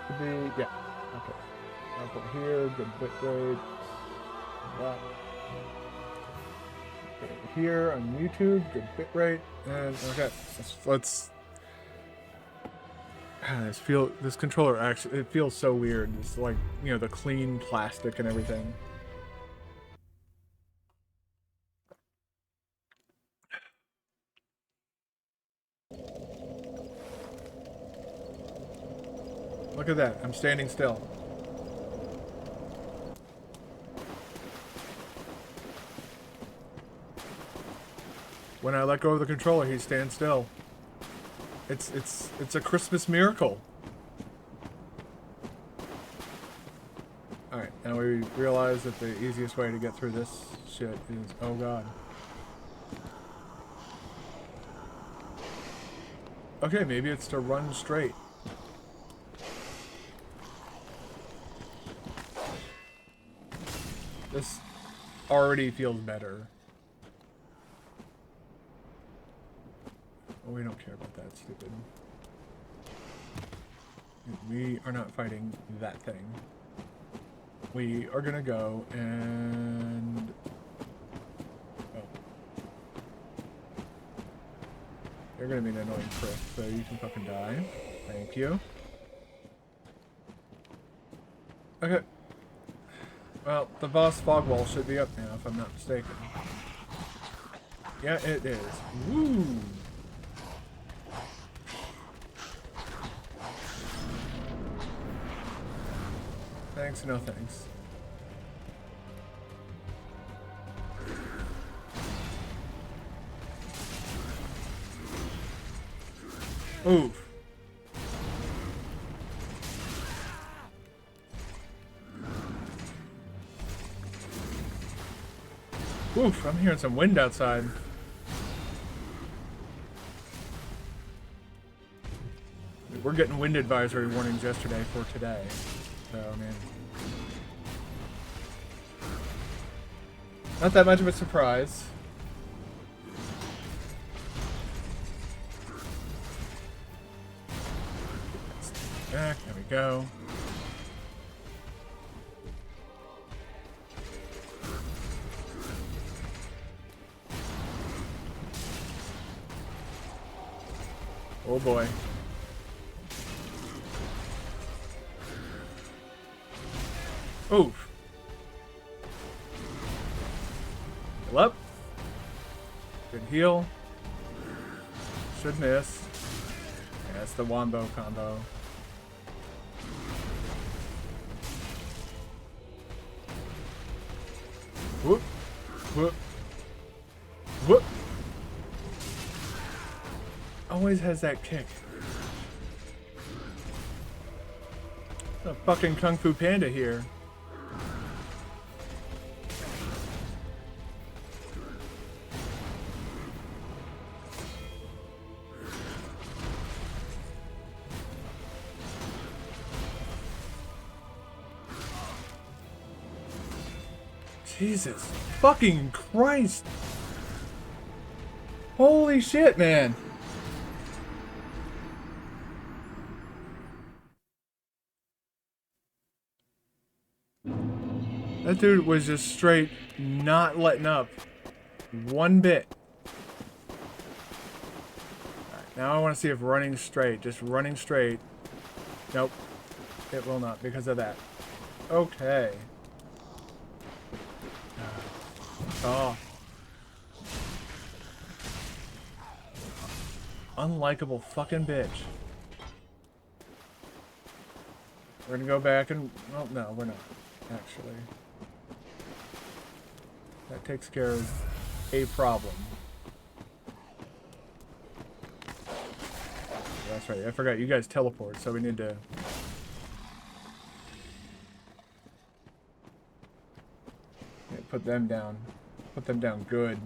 Should be, yeah. Okay. Up over here, good bit rate. That. Okay, over here on YouTube, good bit rate. And okay, let's this controller actually, it feels so weird. It's like, you know, the clean plastic and everything. Look at that, I'm standing still. When I let go of the controller, he stands still. It's a Christmas miracle. Alright, now we realize that the easiest way to get through this shit is, oh god. Okay, maybe it's to run straight. This already feels better. Oh, we don't care about that, stupid. We are not fighting that thing. We are gonna go and... Oh. You're gonna be an annoying prick, so you can fucking die. Thank you. Okay. Well, the boss fog wall should be up now, if I'm not mistaken. Yeah, it is. Woo! Thanks, no thanks. Oof. Oof, I'm hearing some wind outside. We're getting wind advisory warnings yesterday for today. So, man. Not that much of a surprise. Back, there we go. Oh boy. Oof. Heal up. Good heal. Should miss. Yeah, that's the Wombo combo. Whoop. Whoop. Whoop. Always has that kick. The fucking Kung Fu Panda here. Jesus fucking Christ. Holy shit, man. That dude was just straight not letting up one bit. Alright, now I want to see if running straight, just running straight. Nope. It will not because of that. Okay. Oh. Unlikable fucking bitch. We're gonna go back and... Well, no, we're not. Actually. That takes care of a problem. That's right, I forgot you guys teleport, so we need to... Yeah, put them down. Put them down good.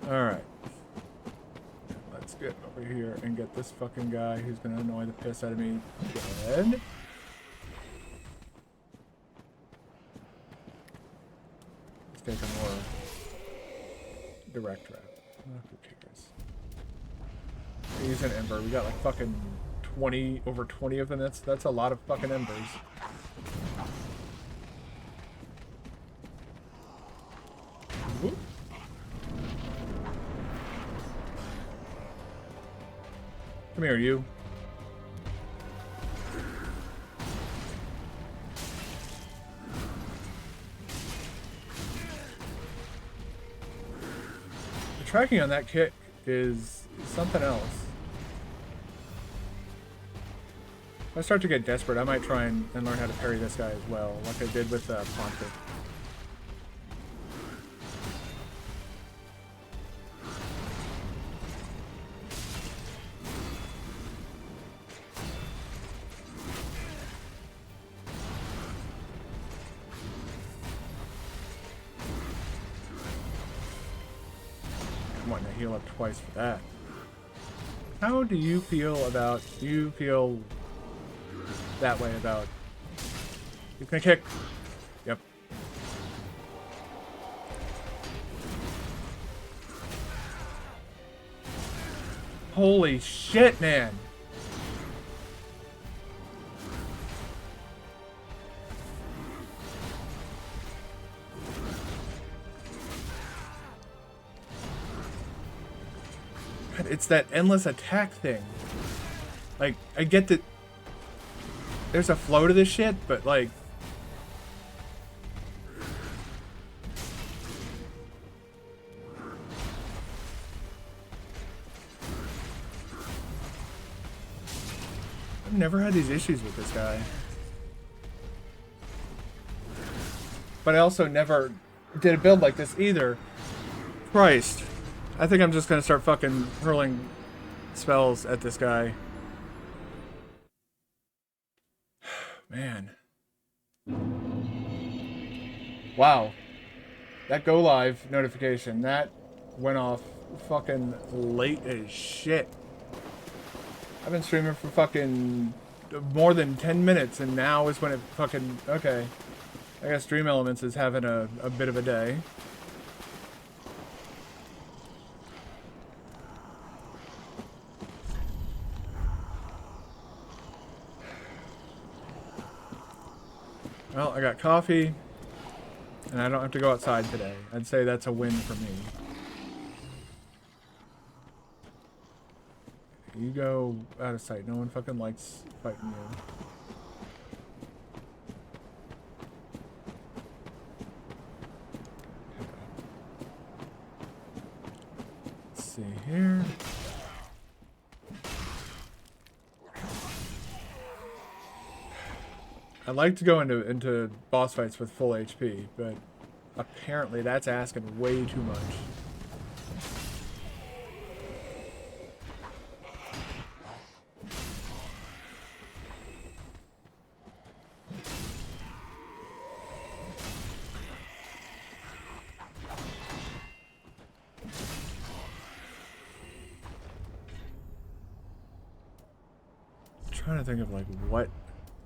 Alright. Let's get over here and get this fucking guy who's gonna annoy the piss out of me dead. Let's take a more direct route. Who cares? Use an ember. We got like fucking 20, over 20 of them. That's a lot of fucking embers. Whoop. Come here, you. The tracking on that kick is something else. If I start to get desperate, I might try and learn how to parry this guy as well, like I did with Pontic. I'm wanting to heal up twice for that. How do you feel about... Do you feel that way about... You can kick. Yep. Holy shit, man. God, it's that endless attack thing. Like, I get that there's a flow to this shit, but like... I've never had these issues with this guy. But I also never did a build like this either. Christ. I think I'm just gonna start fucking hurling spells at this guy. Man. Wow. That go live notification, that went off fucking late as shit. I've been streaming for fucking more than 10 minutes and now is when it fucking... Okay. I guess Dream Elements is having a bit of a day. Well, I got coffee, and I don't have to go outside today. I'd say that's a win for me. You go out of sight. No one fucking likes fighting you. Let's see here. I'd like to go into boss fights with full HP, but apparently that's asking way too much. I'm trying to think of like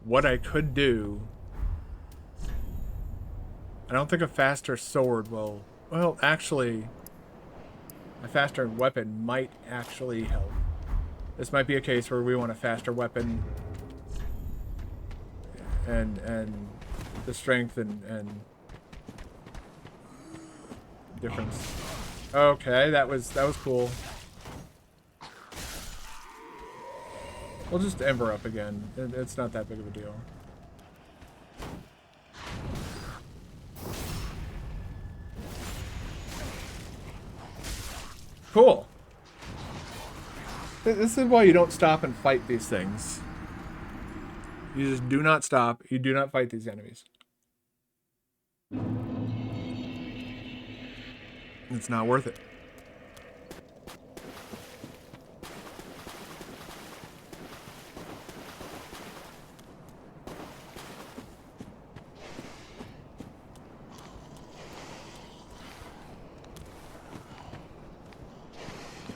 what I could do. I don't think a faster sword will... Well, actually, a faster weapon might actually help. This might be a case where we want a faster weapon and the strength and difference. Okay, that was cool. We'll just Ember up again. It's not that big of a deal. Cool. This is why you don't stop and fight these things. You just do not stop. You do not fight these enemies. It's not worth it.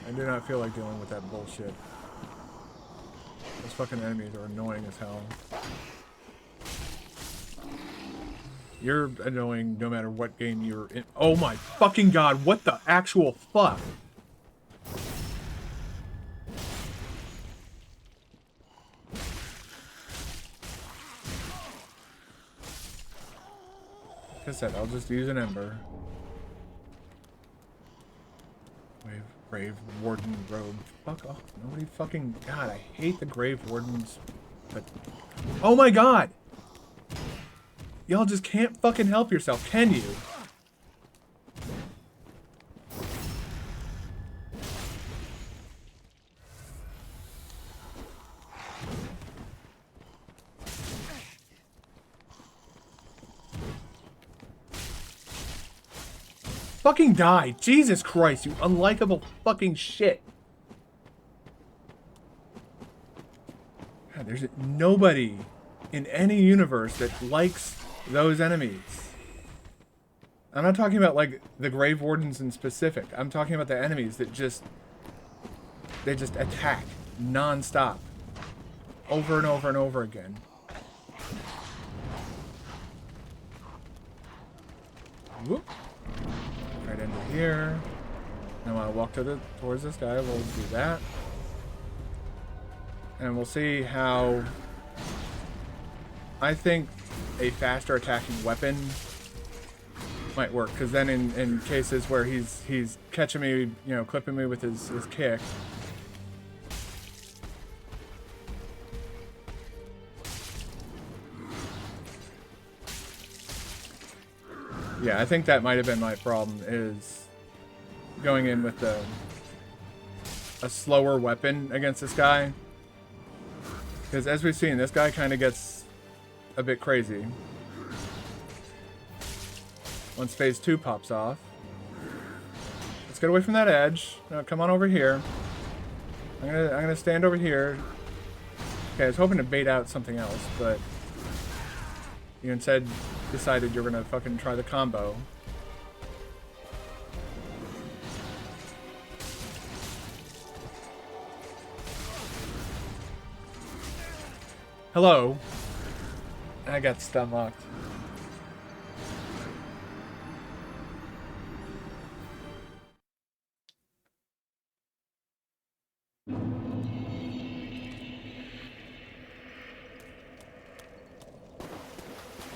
I do not feel like dealing with that bullshit. Those fucking enemies are annoying as hell. You're annoying no matter what game you're in. Oh my fucking god, what the actual fuck? I said, I'll just use an ember. Grave Warden robe. Fuck off. Nobody fucking... God, I hate the Grave Wardens. But... Oh my god! Y'all just can't fucking help yourself, can you? Fucking die! Jesus Christ, you unlikable fucking shit! God, there's nobody in any universe that likes those enemies. I'm not talking about, like, the Grave Wardens in specific. I'm talking about the enemies that just... They just attack non-stop. Over and over and over again. Whoop. Right into here. I want to walk towards this guy. We'll do that. And we'll see how... I think a faster attacking weapon might work. Because then in cases where he's catching me, you know, clipping me with his kick... Yeah, I think that might have been my problem, is going in with a slower weapon against this guy. Because as we've seen, this guy kind of gets a bit crazy. Once phase 2 pops off. Let's get away from that edge. No, come on over here. I'm gonna stand over here. Okay, I was hoping to bait out something else, but you instead decided you're gonna fucking try the combo. Hello. I got stun locked.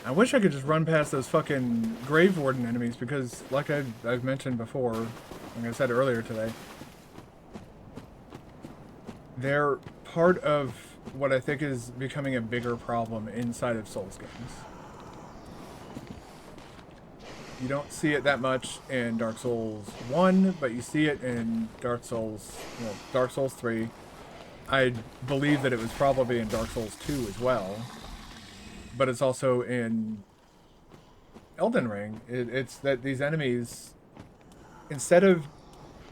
I wish I could just run past those fucking Grave Warden enemies because, like I've mentioned before, like I said earlier today, they're part of what I think is becoming a bigger problem inside of Souls games. You don't see it that much in Dark Souls 1, but you see it in Dark Souls 3. I believe that it was probably in Dark Souls 2 as well. But it's also in Elden Ring. It's that these enemies, instead of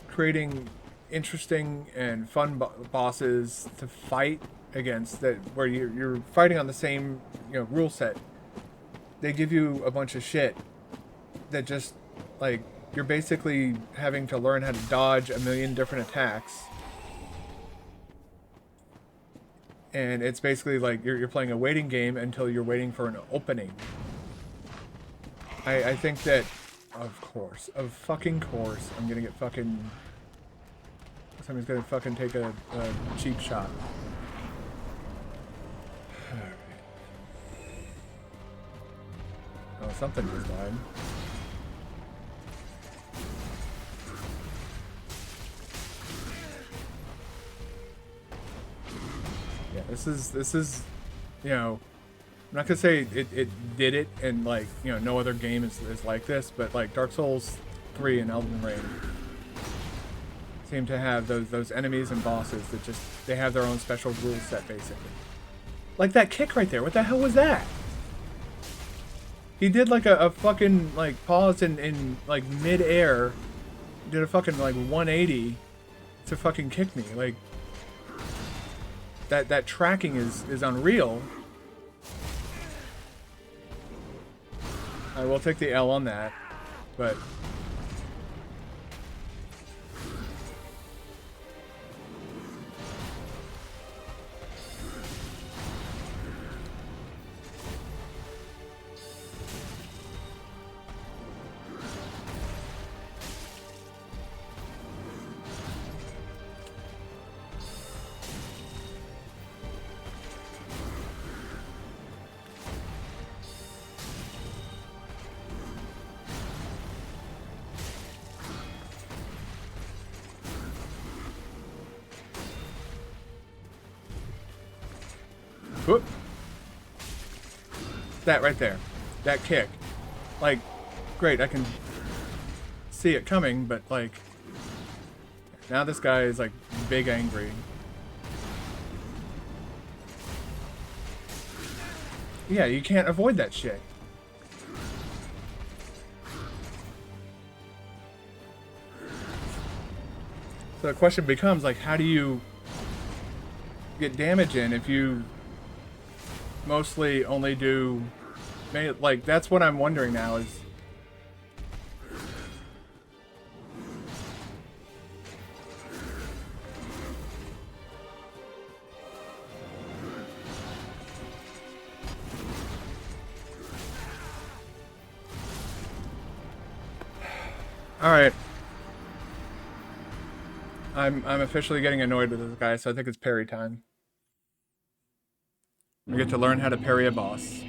creating interesting and fun bosses to fight against, that where you're fighting on the same rule set, they give you a bunch of shit that just, like, you're basically having to learn how to dodge a million different attacks. And it's basically like you're playing a waiting game until you're waiting for an opening. I think that, of fucking course, I'm gonna get fucking... Somebody's gonna fucking take a cheap shot. Oh, something just died. Yeah, this is, I'm not gonna say it did it, and like, no other game is like this, but like Dark Souls 3 and Elden Ring seem to have those enemies and bosses that just, they have their own special rule set, basically. Like that kick right there, what the hell was that? He did like a fucking, like, pause in like mid-air, did a fucking like 180 to fucking kick me, like... That tracking is unreal. I will take the L on that, but... Whoop. That right there. That kick. Like, great, I can see it coming, but like, now this guy is like big angry. Yeah, you can't avoid that shit. So the question becomes, like, how do you get damage in if you mostly only do... Like, that's what I'm wondering now is... Alright. I'm officially getting annoyed with this guy, so I think it's parry time. We get to learn how to parry a boss.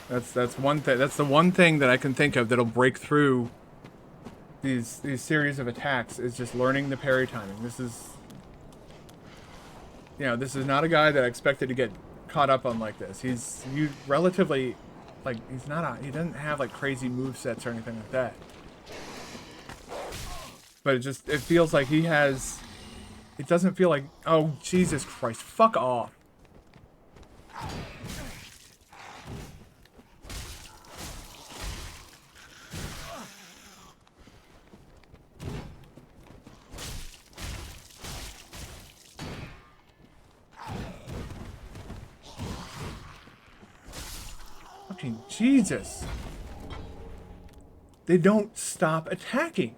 That's one thing. That's the one thing that I can think of that'll break through these series of attacks is just learning the parry timing. This is, you know, this is not a guy that I expected to get caught up on like this. He's relatively, like, he doesn't have like crazy movesets or anything like that. But it feels like he has. It doesn't feel like, oh Jesus Christ, fuck off. Fucking Jesus. They don't stop attacking.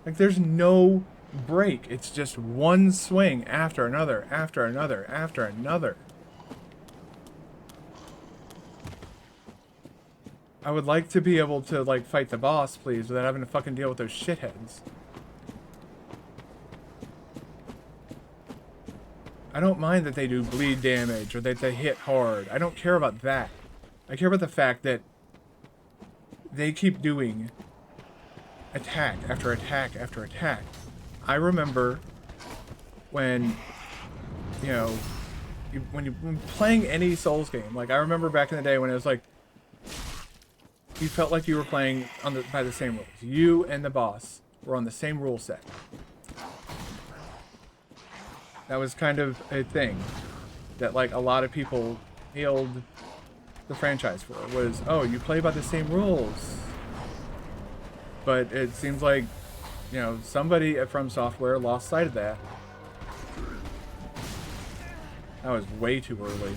Like, there's no break. It's just one swing after another, after another, after another. I would like to be able to, like, fight the boss, please, without having to fucking deal with those shitheads. I don't mind that they do bleed damage or that they hit hard. I don't care about that. I care about the fact that they keep doing attack after attack after attack. I remember when, you know, when playing any Souls game, like I remember back in the day when it was like, you felt like you were playing by the same rules. You and the boss were on the same rule set. That was kind of a thing that like a lot of people hailed the franchise for, was, oh, you play by the same rules. But it seems like, you know, somebody at From Software lost sight of that. That was way too early.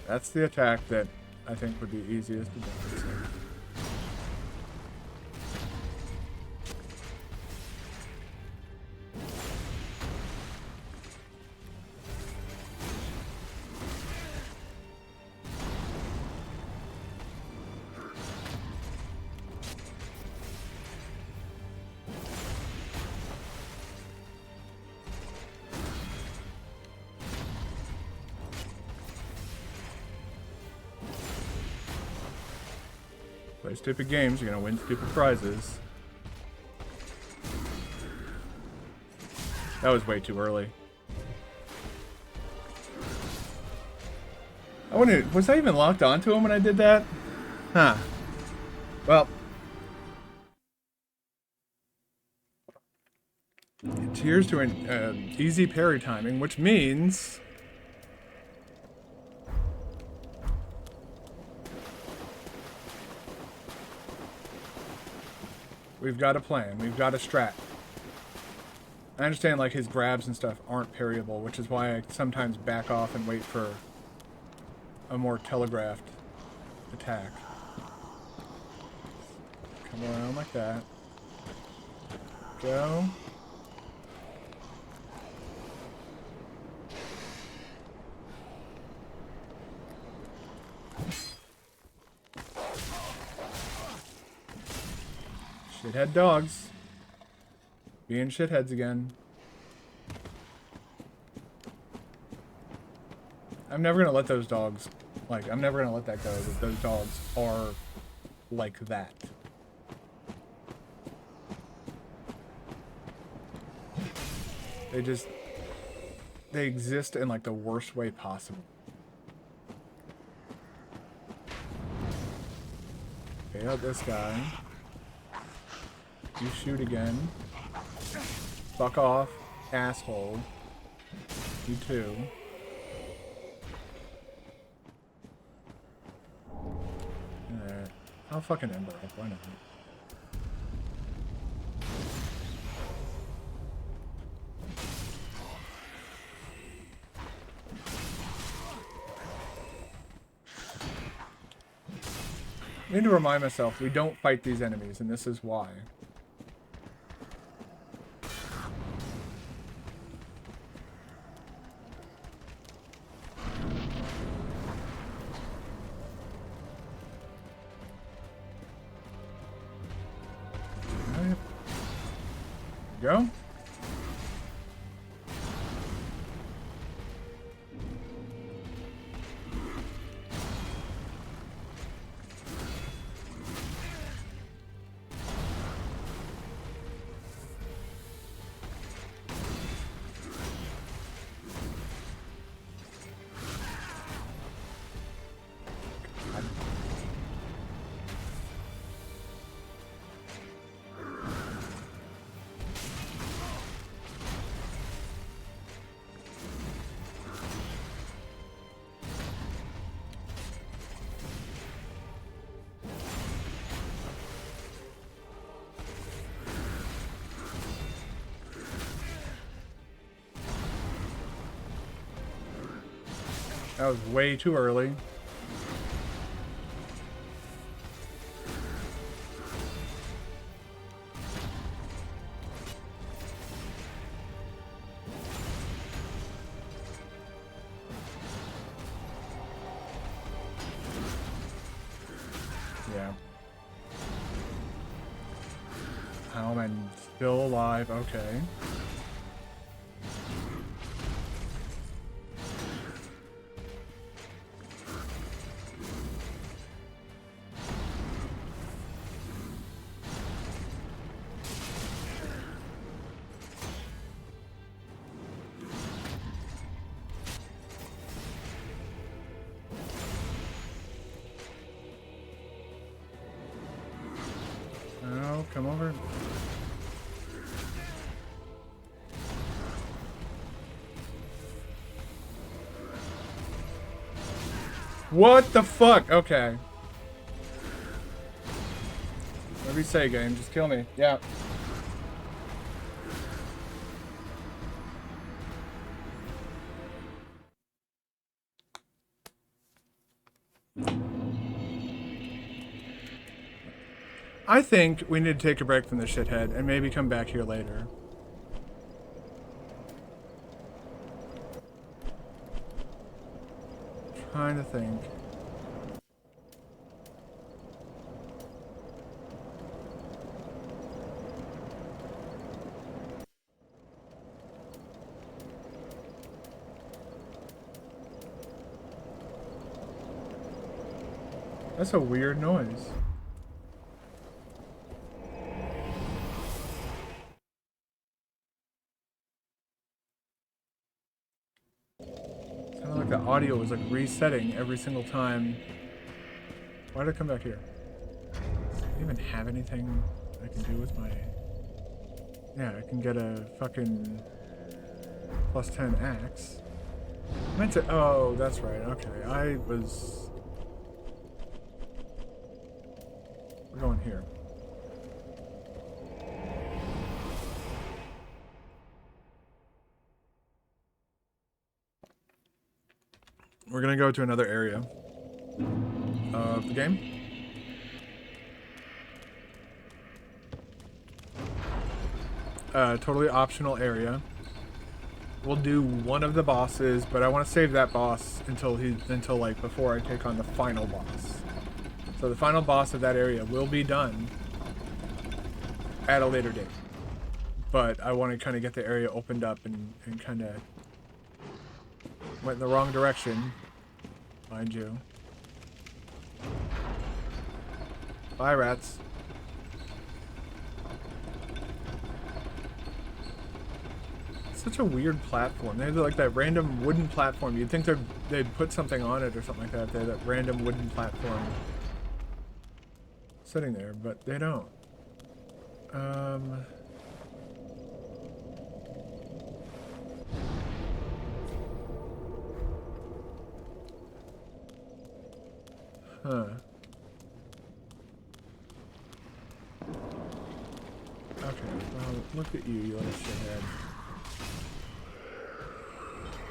That's the attack that I think would be easiest to do. Play stupid games, you're gonna win stupid prizes. That was way too early. I wonder, was I even locked onto him when I did that? Huh. Well. Cheers to an easy parry timing, which means... we've got a plan. We've got a strat. I understand, like, his grabs and stuff aren't parryable, which is why I sometimes back off and wait for a more telegraphed attack. Come around like that. Go. Shithead dogs. Being shitheads again. I'm never gonna let those dogs, like, I'm never gonna let that go, that those dogs are like that. They exist in like the worst way possible. Okay, out this guy. You shoot again. Fuck off, asshole. You too. Alright. I'll fucking Ember up, why not? I need to remind myself, we don't fight these enemies, and this is why. Alright. Go. That was way too early. Yeah. Oh, I'm still alive. Okay. Oh, come over. What the fuck? Okay. Whatever you say, game. Just kill me. Yeah. I think we need to take a break from this shithead and maybe come back here later. Trying to think. That's a weird noise. Sounded like the audio was like resetting every single time. Why did it come back here? Do I even have anything I can do with my... Yeah, I can get a fucking +10 axe. I meant to... Oh, that's right. Okay, I was... We're going here. We're gonna go to another area of the game. Totally optional area. We'll do one of the bosses, but I want to save that boss until like before I take on the final boss. So the final boss of that area will be done at a later date. But I want to kind of get the area opened up and kind of went in the wrong direction, mind you. Bye, rats. Such a weird platform. They have like that random wooden platform. You'd think they'd put something on it or something like that. They have that random wooden platform sitting there, but they don't. Huh. Okay, well, look at you, you little shithead.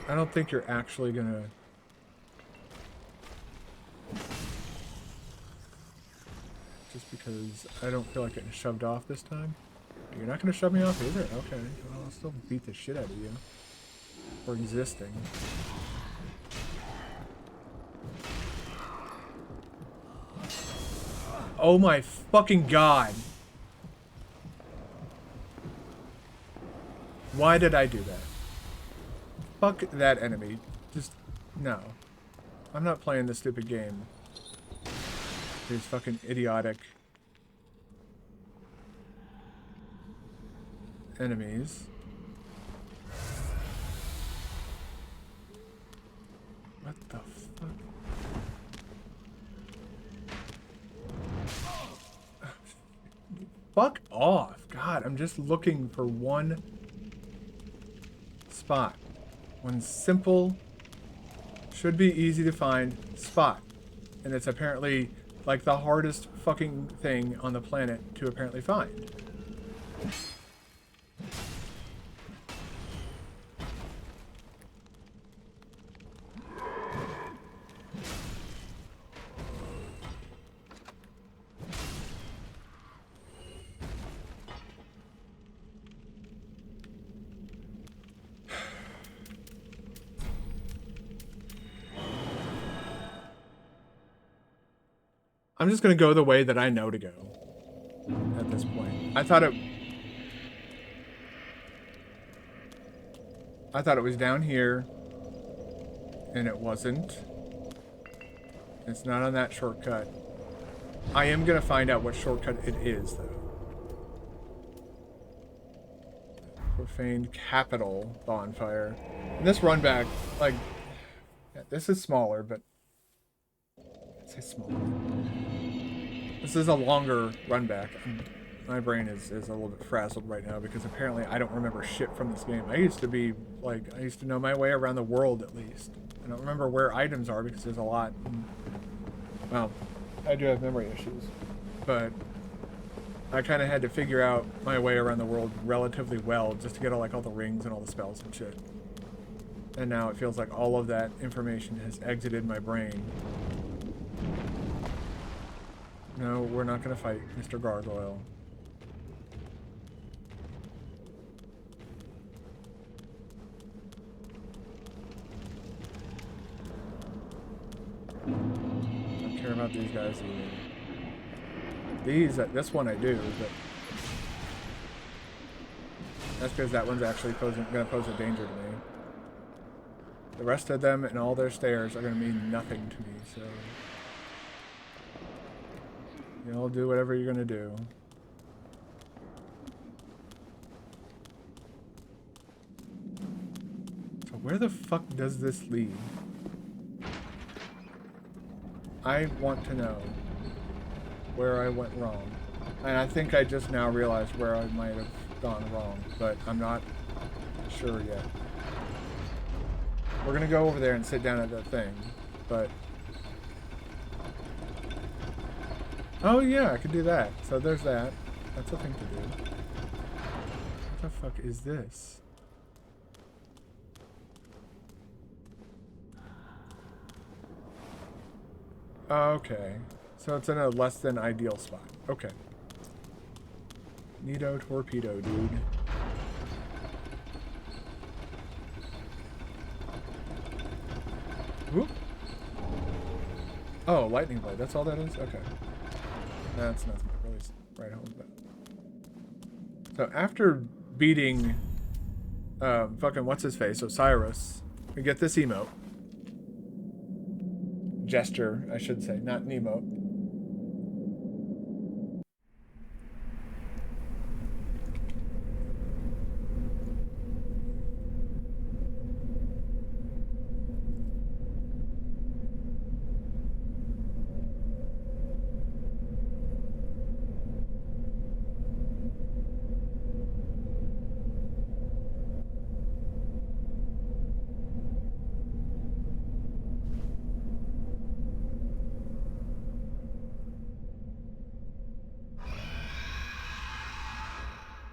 I don't think you're actually gonna... Just because I don't feel like getting shoved off this time. You're not gonna shove me off either? Okay, well, I'll still beat the shit out of you. For existing. Oh my fucking god! Why did I do that? Fuck that enemy. Just, no. I'm not playing this stupid game. These fucking idiotic enemies. What the fuck? Fuck off. God, I'm just looking for one spot. One simple, should be easy to find spot. And it's apparently like the hardest fucking thing on the planet to apparently find. I'm just gonna go the way that I know to go at this point. I thought it was down here, and it wasn't. It's not on that shortcut. I am gonna find out what shortcut it is, though. Profaned Capital Bonfire. And this run back, like, yeah, this is smaller, but I'd say smaller. This is a longer run back. My brain is a little bit frazzled right now because apparently I don't remember shit from this game. I used to know my way around the world at least. I don't remember where items are because there's a lot. Well, I do have memory issues, but I kind of had to figure out my way around the world relatively well just to get all the rings and all the spells and shit. And now it feels like all of that information has exited my brain. No, we're not going to fight Mr. Gargoyle. I don't care about these guys either. This one I do, but that's because that one's actually going to pose a danger to me. The rest of them and all their stairs are going to mean nothing to me, so... You'll do whatever you're gonna do. So where the fuck does this lead? I want to know where I went wrong. And I think I just now realized where I might have gone wrong, but I'm not sure yet. We're gonna go over there and sit down at that thing, but... Oh yeah, I could do that. So there's that. That's a thing to do. What the fuck is this? Okay. So it's in a less than ideal spot. Okay. Neato torpedo, dude. Whoop. Oh, lightning blade. That's all that is? Okay. That's not really right home, but... So after beating fucking what's-his-face, Osiris, we get this emote. Gesture, I should say, not an emote.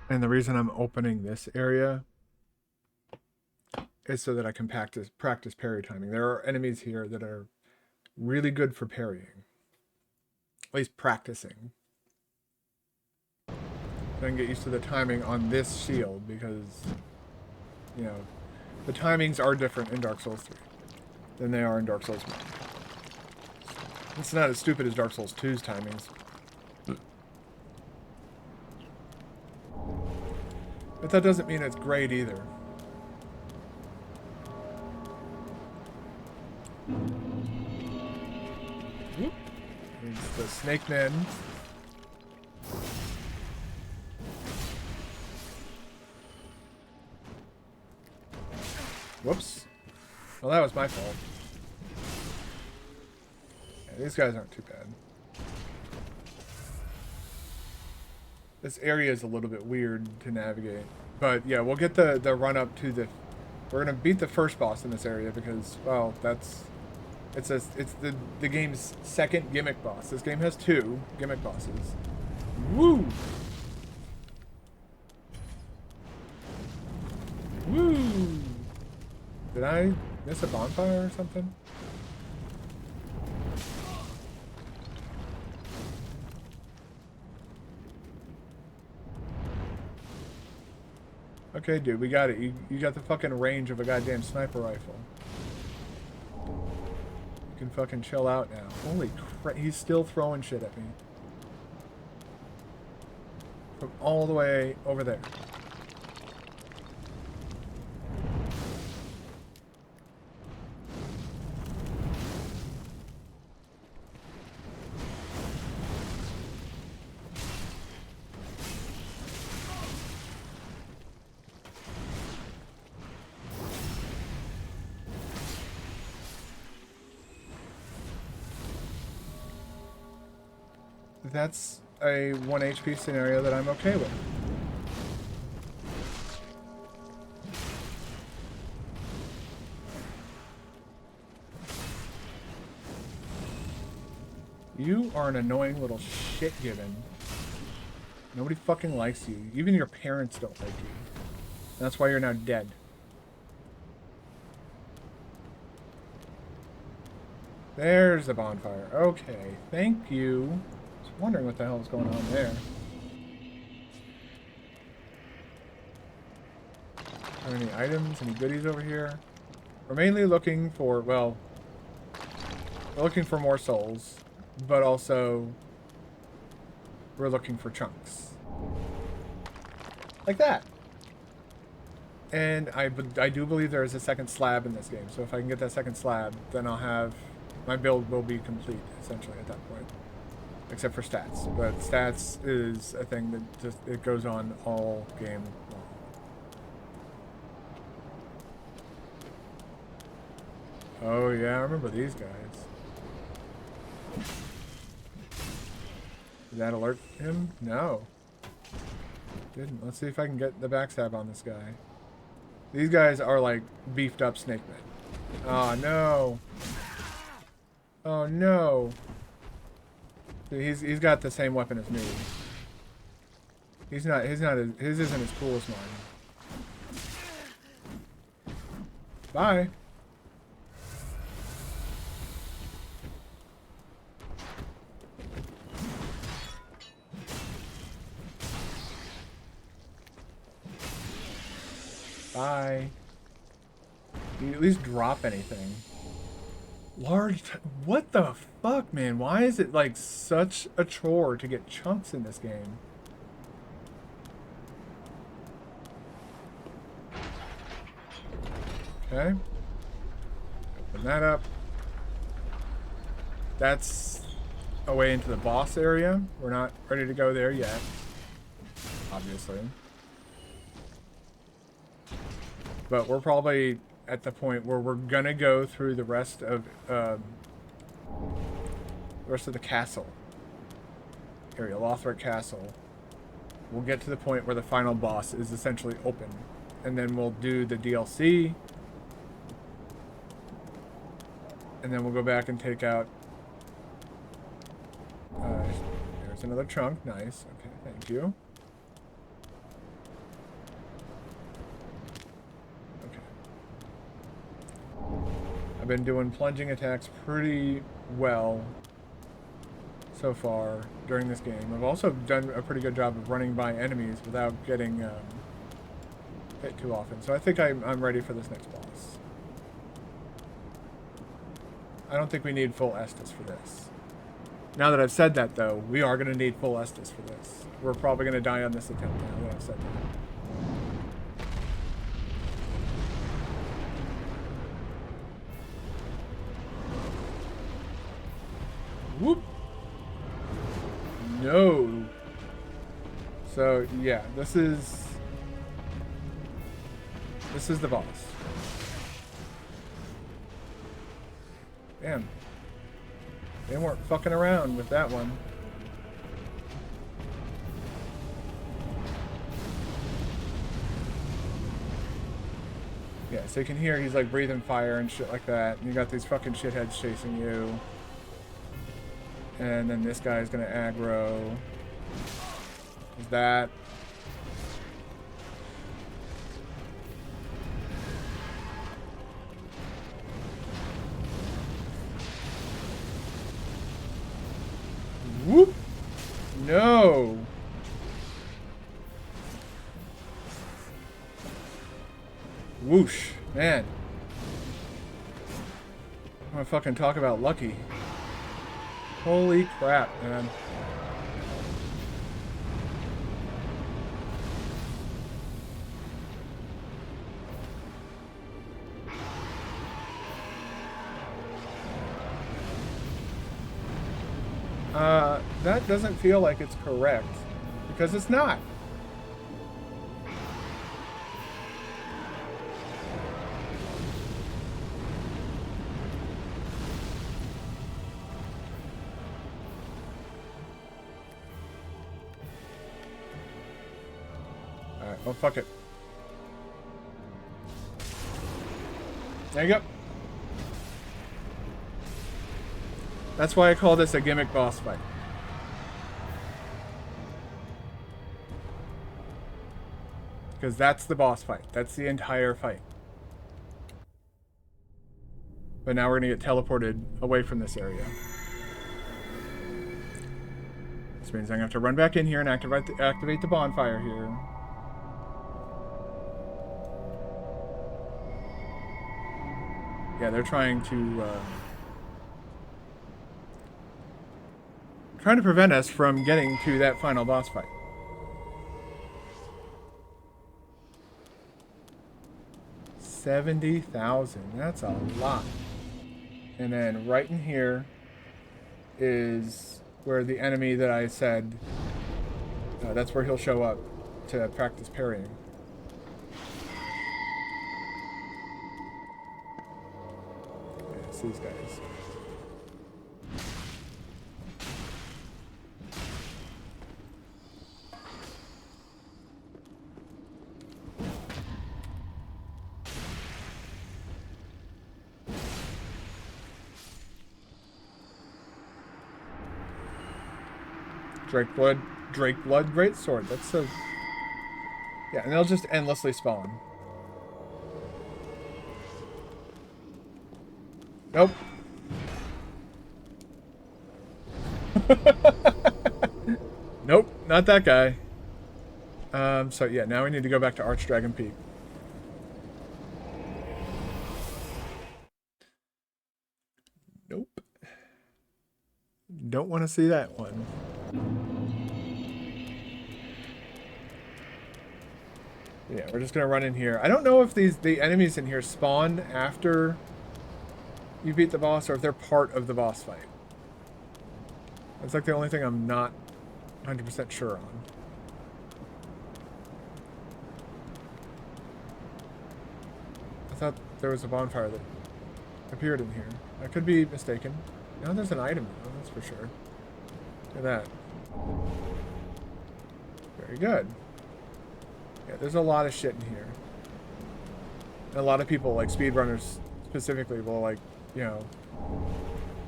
And the reason I'm opening this area is so that I can practice parry timing. There are enemies here that are really good for parrying. At least practicing. I can get used to the timing on this shield because, you know, the timings are different in Dark Souls 3 than they are in Dark Souls 1. It's not as stupid as Dark Souls 2's timings. But that doesn't mean it's great either. It's the Snake Men. Whoops. Well, that was my fault. Yeah, these guys aren't too bad. This area is a little bit weird to navigate. But yeah, we'll get the run up to the... We're going to beat the first boss in this area because, well, that's... It's the game's second gimmick boss. This game has 2 gimmick bosses. Woo! Woo! Did I miss a bonfire or something? Okay, dude, we got it. You got the fucking range of a goddamn sniper rifle. You can fucking chill out now. Holy crap, he's still throwing shit at me. From all the way over there. That's a 1 HP scenario that I'm okay with. You are an annoying little shit gibbon. Nobody fucking likes you. Even your parents don't like you. That's why you're now dead. There's the bonfire. Okay, thank you. I was wondering what the hell was going on there. Are there any items, any goodies over here? We're mainly looking for, well, we're looking for more souls, but also we're looking for chunks. Like that. And I do believe there is a second slab in this game, so if I can get that second slab, then I'll have, my build will be complete, essentially, at that point. Except for stats, but stats is a thing that just, it goes on all game long. Oh yeah, I remember these guys. Did that alert him? No. Didn't. Let's see if I can get the backstab on this guy. These guys are like beefed up snake men. Oh no. Oh no. He's got the same weapon as me. His isn't as cool as mine. Bye. Bye. You at least drop anything. What the fuck, man? Why is it like such a chore to get chunks in this game? Okay. Open that up. That's a way into the boss area. We're not ready to go there yet, obviously. But we're probably at the point where we're gonna go through the rest of the castle area, Lothric Castle. We'll get to the point where the final boss is essentially open, and then we'll do the DLC, and then we'll go back and take out. There's another chunk. Nice. Okay, thank you. I've been doing plunging attacks pretty well so far during this game. I've also done a pretty good job of running by enemies without getting hit too often. So I think I'm ready for this next boss. I don't think we need full Estus for this. Now that I've said that, though, we are going to need full Estus for this. We're probably going to die on this attempt now that I've said that. Whoop! No! So, yeah, this is the boss. Damn. They weren't fucking around with that one. Yeah, so you can hear he's like breathing fire and shit like that. And you got these fucking shitheads chasing you. And then this guy's gonna aggro. Is that? Whoop! No! Whoosh. Man. I'm gonna fucking talk about lucky. Holy crap, man. That doesn't feel like it's correct. Because it's not. Alright, well, fuck it. There you go. That's why I call this a gimmick boss fight. Because that's the boss fight. That's the entire fight. But now we're going to get teleported away from this area. This means I'm going to have to run back in here and activate the bonfire here. Yeah, they're trying to prevent us from getting to that final boss fight. $70,000. That's a lot. And then right in here is where the enemy that I said, that's where he'll show up to practice parrying. Yeah, it's these guys. Drake Blood Greatsword. That's so... Yeah, and they'll just endlessly spawn. Nope. Nope, not that guy. So yeah, now we need to go back to Archdragon Peak. Nope. Don't want to see that one. Yeah, we're just gonna run in here. I don't know if the enemies in here spawn after you beat the boss or if they're part of the boss fight. That's like the only thing I'm not 100% sure on. I thought there was a bonfire that appeared in here. I could be mistaken. No, there's an item though, that's for sure. Look at that. Very good. Yeah, there's a lot of shit in here. And a lot of people, like speedrunners specifically, will like, you know,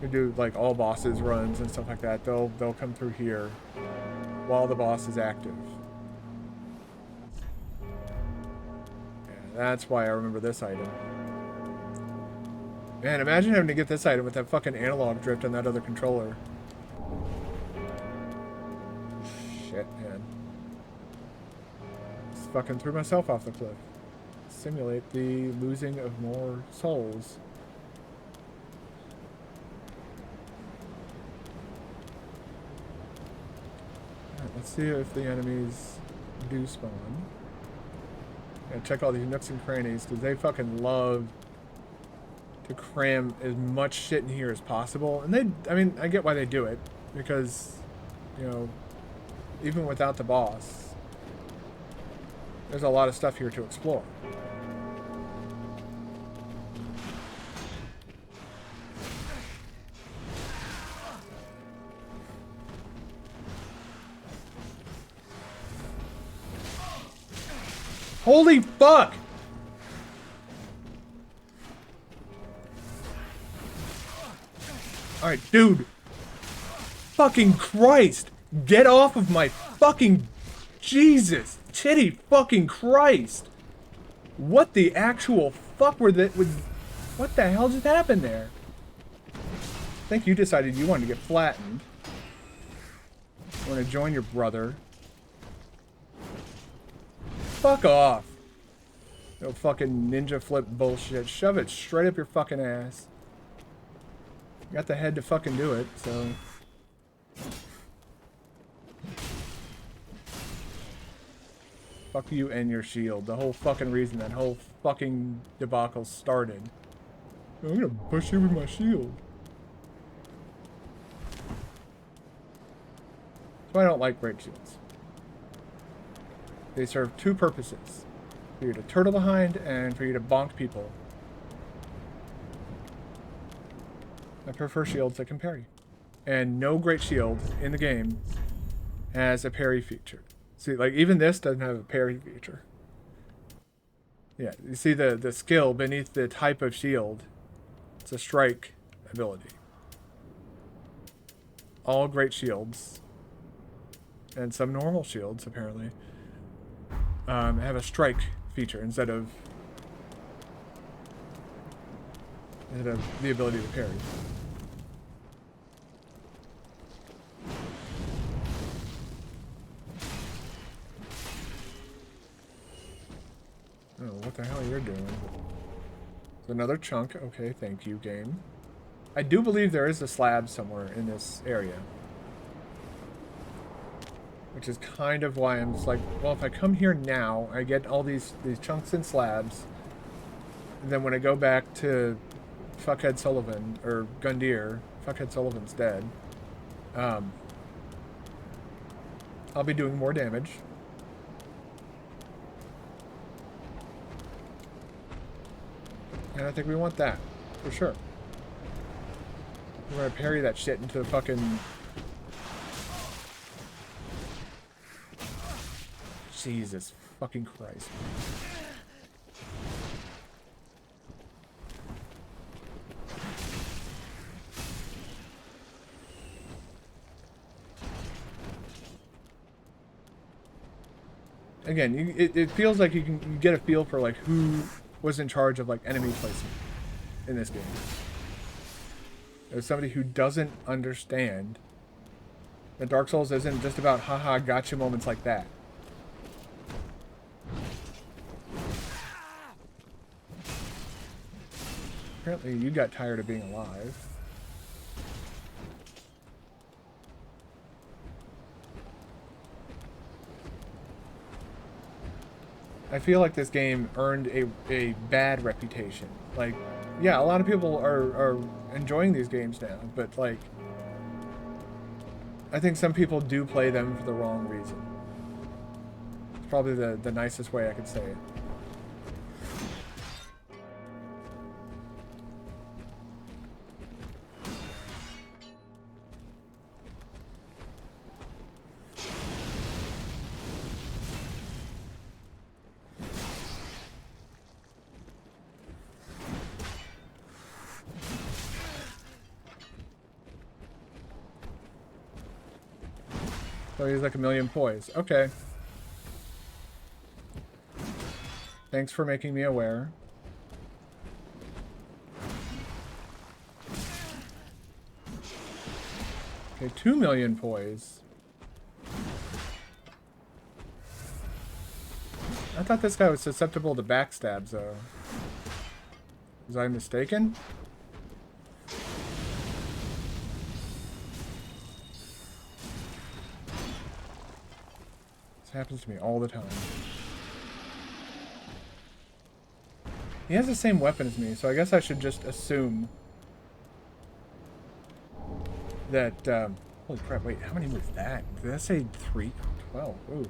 who do like all bosses runs and stuff like that. They'll come through here while the boss is active. Yeah, that's why I remember this item. Man, imagine having to get this item with that fucking analog drift on that other controller. Shit, man. Just fucking threw myself off the cliff. Simulate the losing of more souls. Alright, let's see if the enemies do spawn. Yeah, check all these nooks and crannies, because they fucking love to cram as much shit in here as possible. And I mean, I get why they do it, because, you know, even without the boss, there's a lot of stuff here to explore. Holy fuck! Alright, dude. Fucking Christ! Get off of my fucking... Jesus! Titty fucking Christ! What the actual fuck were that... What the hell just happened there? I think you decided you wanted to get flattened. You want to join your brother. Fuck off. No fucking ninja flip bullshit. Shove it straight up your fucking ass. You got the head to fucking do it, so... Fuck you and your shield. The whole fucking reason that whole fucking debacle started. I'm gonna push you with my shield. So I don't like great shields. They serve two purposes. For you to turtle behind and for you to bonk people. I prefer shields that can parry. And no great shield in the game has a parry feature. See, like, even this doesn't have a parry feature. Yeah, you see the skill beneath the type of shield. It's a strike ability. All great shields, and some normal shields, apparently, have a strike feature instead of the ability to parry. Oh, what the hell you're doing? It's another chunk. Okay, thank you, game. I do believe there is a slab somewhere in this area. Which is kind of why I'm just like, well, if I come here now, I get all these chunks and slabs. And then when I go back to Fuckhead Sullivan, or Gundyr, Fuckhead Sullivan's dead, I'll be doing more damage. And I think we want that, for sure. We're gonna parry that shit into the fucking... Jesus fucking Christ. Again, it feels like you get a feel for like who was in charge of like enemy placement in this game. There's somebody who doesn't understand that Dark Souls isn't just about haha gotcha moments like that. Apparently you got tired of being alive. I feel like this game earned a bad reputation. Like, yeah, a lot of people are enjoying these games now, but like, I think some people do play them for the wrong reason. It's probably the nicest way I could say it. So he's like a million poise. Okay. Thanks for making me aware. Okay, 2 million poise. I thought this guy was susceptible to backstabs, though. Was I mistaken? This happens to me all the time. He has the same weapon as me, so I guess I should just assume that, holy crap, wait, how many was that? Did that say 3? 12, ooh.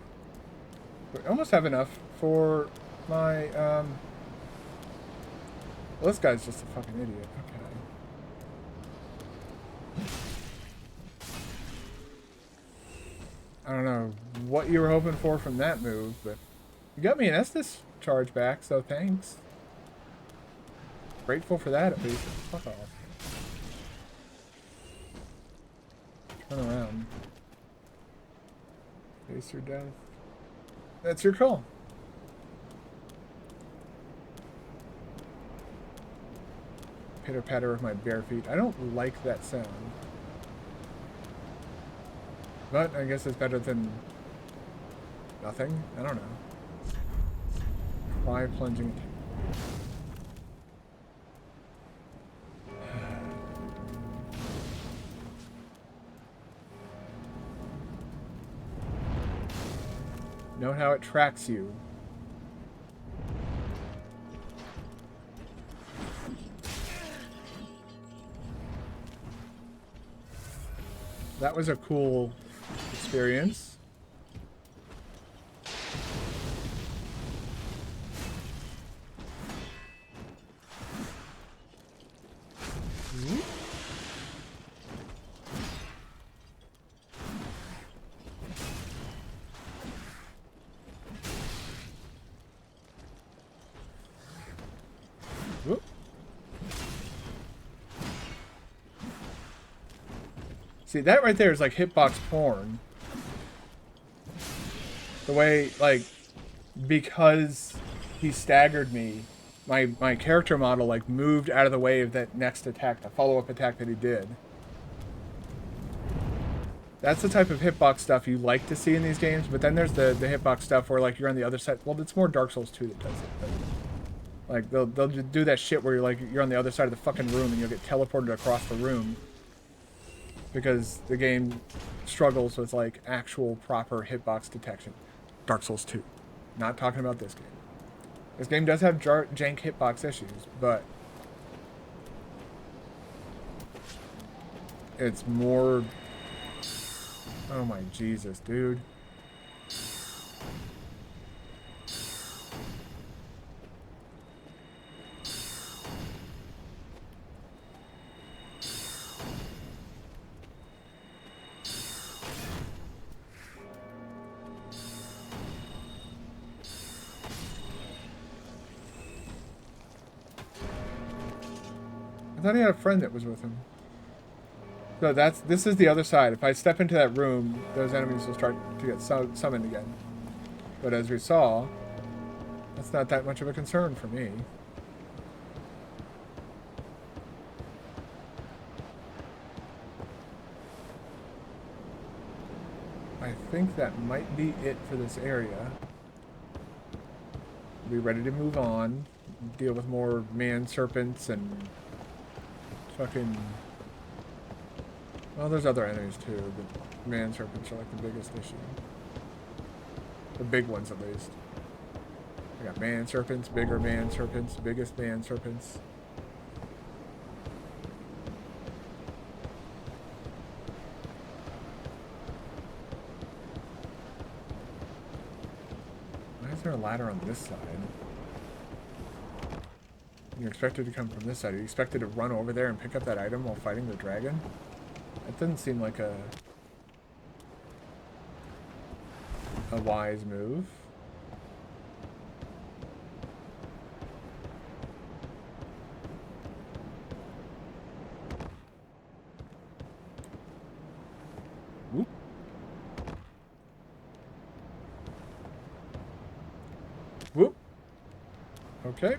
We almost have enough for my, well, this guy's just a fucking idiot, okay. I don't know what you were hoping for from that move, but you got me an Estus charge back, so thanks. Grateful for that, at least. Fuck off. Turn around. Face your death. That's your call. Pitter patter of my bare feet. I don't like that sound. But I guess it's better than nothing. I don't know. Try plunging. Note how it tracks you. That was a cool experience. See, that right there is like hitbox porn. The way, like, because he staggered me, my character model, like, moved out of the way of that next attack, the follow-up attack that he did. That's the type of hitbox stuff you like to see in these games, but then there's the hitbox stuff where, like, you're on the other side. Well, it's more Dark Souls 2 that does it, but, like, they'll just do that shit where you're, like, you're on the other side of the fucking room and you'll get teleported across the room. Because the game struggles with, like, actual proper hitbox detection. Dark Souls 2. Not talking about this game. This game does have jank hitbox issues, but it's more... Oh my Jesus, dude. I thought he had a friend that was with him. So this is the other side. If I step into that room, those enemies will start to get summoned again. But as we saw, that's not that much of a concern for me. I think that might be it for this area. Be ready to move on. Deal with more man-serpents and fucking... Well, there's other enemies too, but man-serpents are like the biggest issue. The big ones, at least. I got man-serpents, bigger man-serpents, biggest man-serpents. Why is there a ladder on this side? You're expected to come from this side. Are you expected to run over there and pick up that item while fighting the dragon? That doesn't seem like a wise move. Whoop. Whoop. Okay.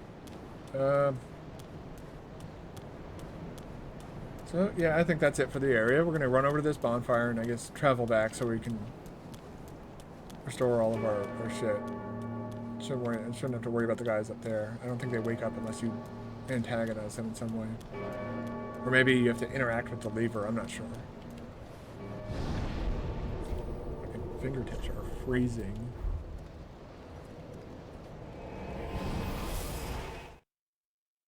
So, yeah, I think that's it for the area. We're going to run over to this bonfire and I guess travel back so we can restore all of our shit. Shouldn't have to worry about the guys up there. I don't think they wake up unless you antagonize them in some way. Or maybe you have to interact with the lever. I'm not sure. My fingertips are freezing.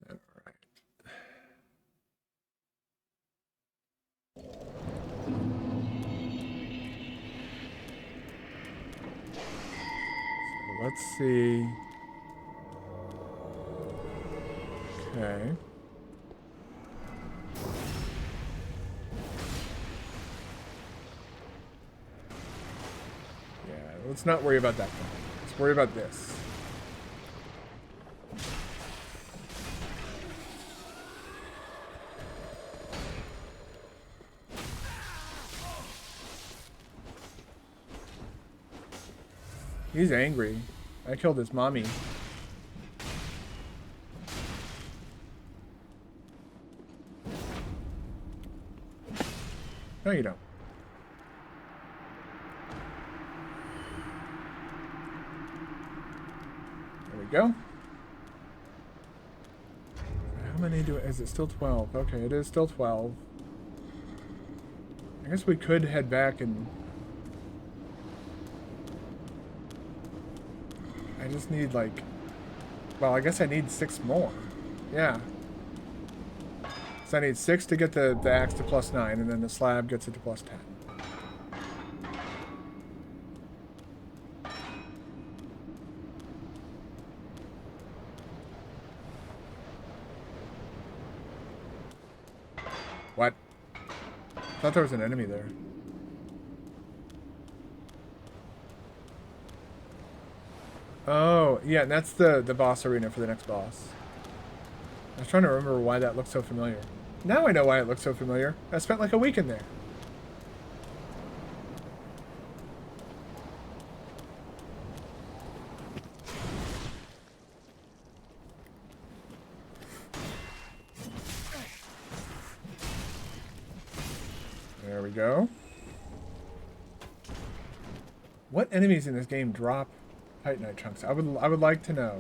Alright. So let's see. Okay. Yeah, let's not worry about that guy. Let's worry about this. He's angry. I killed his mommy. No, you don't. There we go. How many is it still 12? Okay, it is still 12. I guess we could head back and... I just need like... Well, I guess I need 6 more. Yeah. So I need 6 to get the axe to +9, and then the slab gets it to +10. What? I thought there was an enemy there. Oh, yeah, and that's the boss arena for the next boss. I was trying to remember why that looked so familiar. Now I know why it looked so familiar. I spent like a week in there. There we go. What enemies in this game drop Titanite chunks? I would like to know.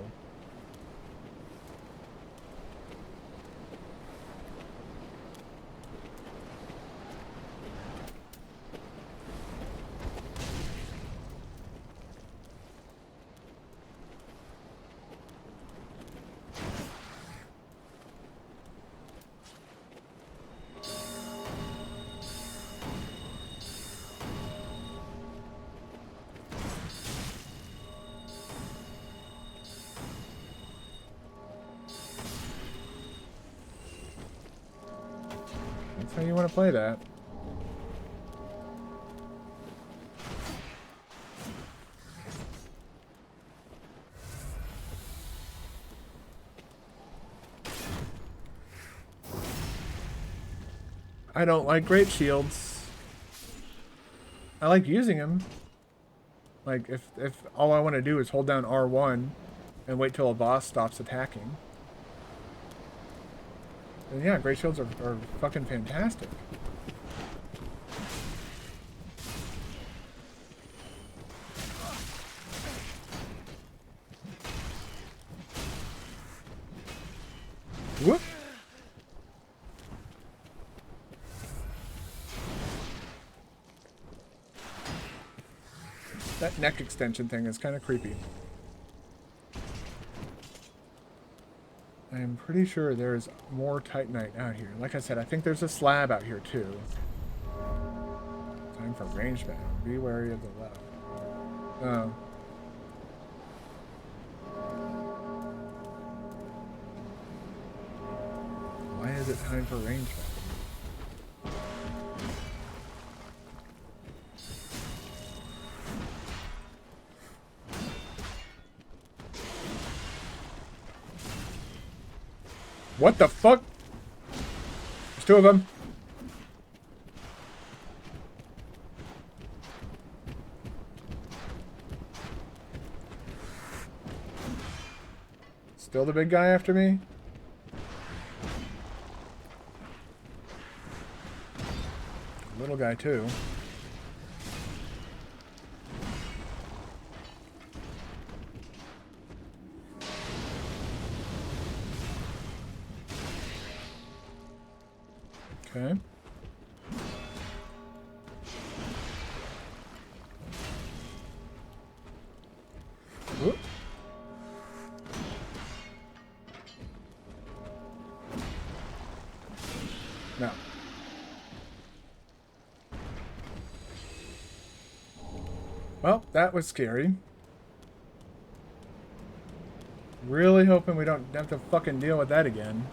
That's how you want to play that. I don't like great shields. I like using them. Like, if all I want to do is hold down R1 and wait till a boss stops attacking, then yeah, great shields are fucking fantastic. Whoop! That neck extension thing is kind of creepy. I'm pretty sure there's more Titanite out here. Like I said, I think there's a slab out here too. Time for range battle. Be wary of the left. Oh. Why is it time for range battle? What the fuck? There's 2 of them. Still the big guy after me? guy too. Okay. Whoop. No. Well, that was scary. Really hoping we don't have to fucking deal with that again.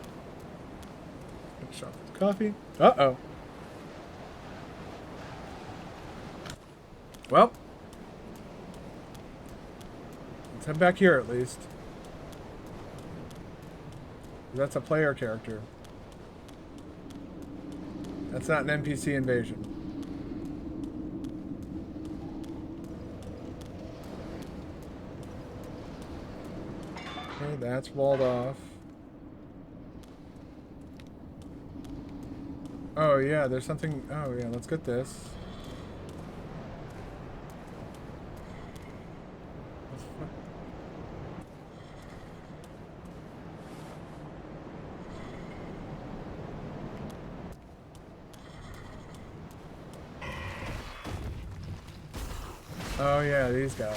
Shop this coffee. Uh-oh. Well. Let's head back here at least. That's a player character. That's not an NPC invasion. Okay, that's walled off. Oh yeah, there's something. Oh yeah, let's get this. Oh yeah, these guys.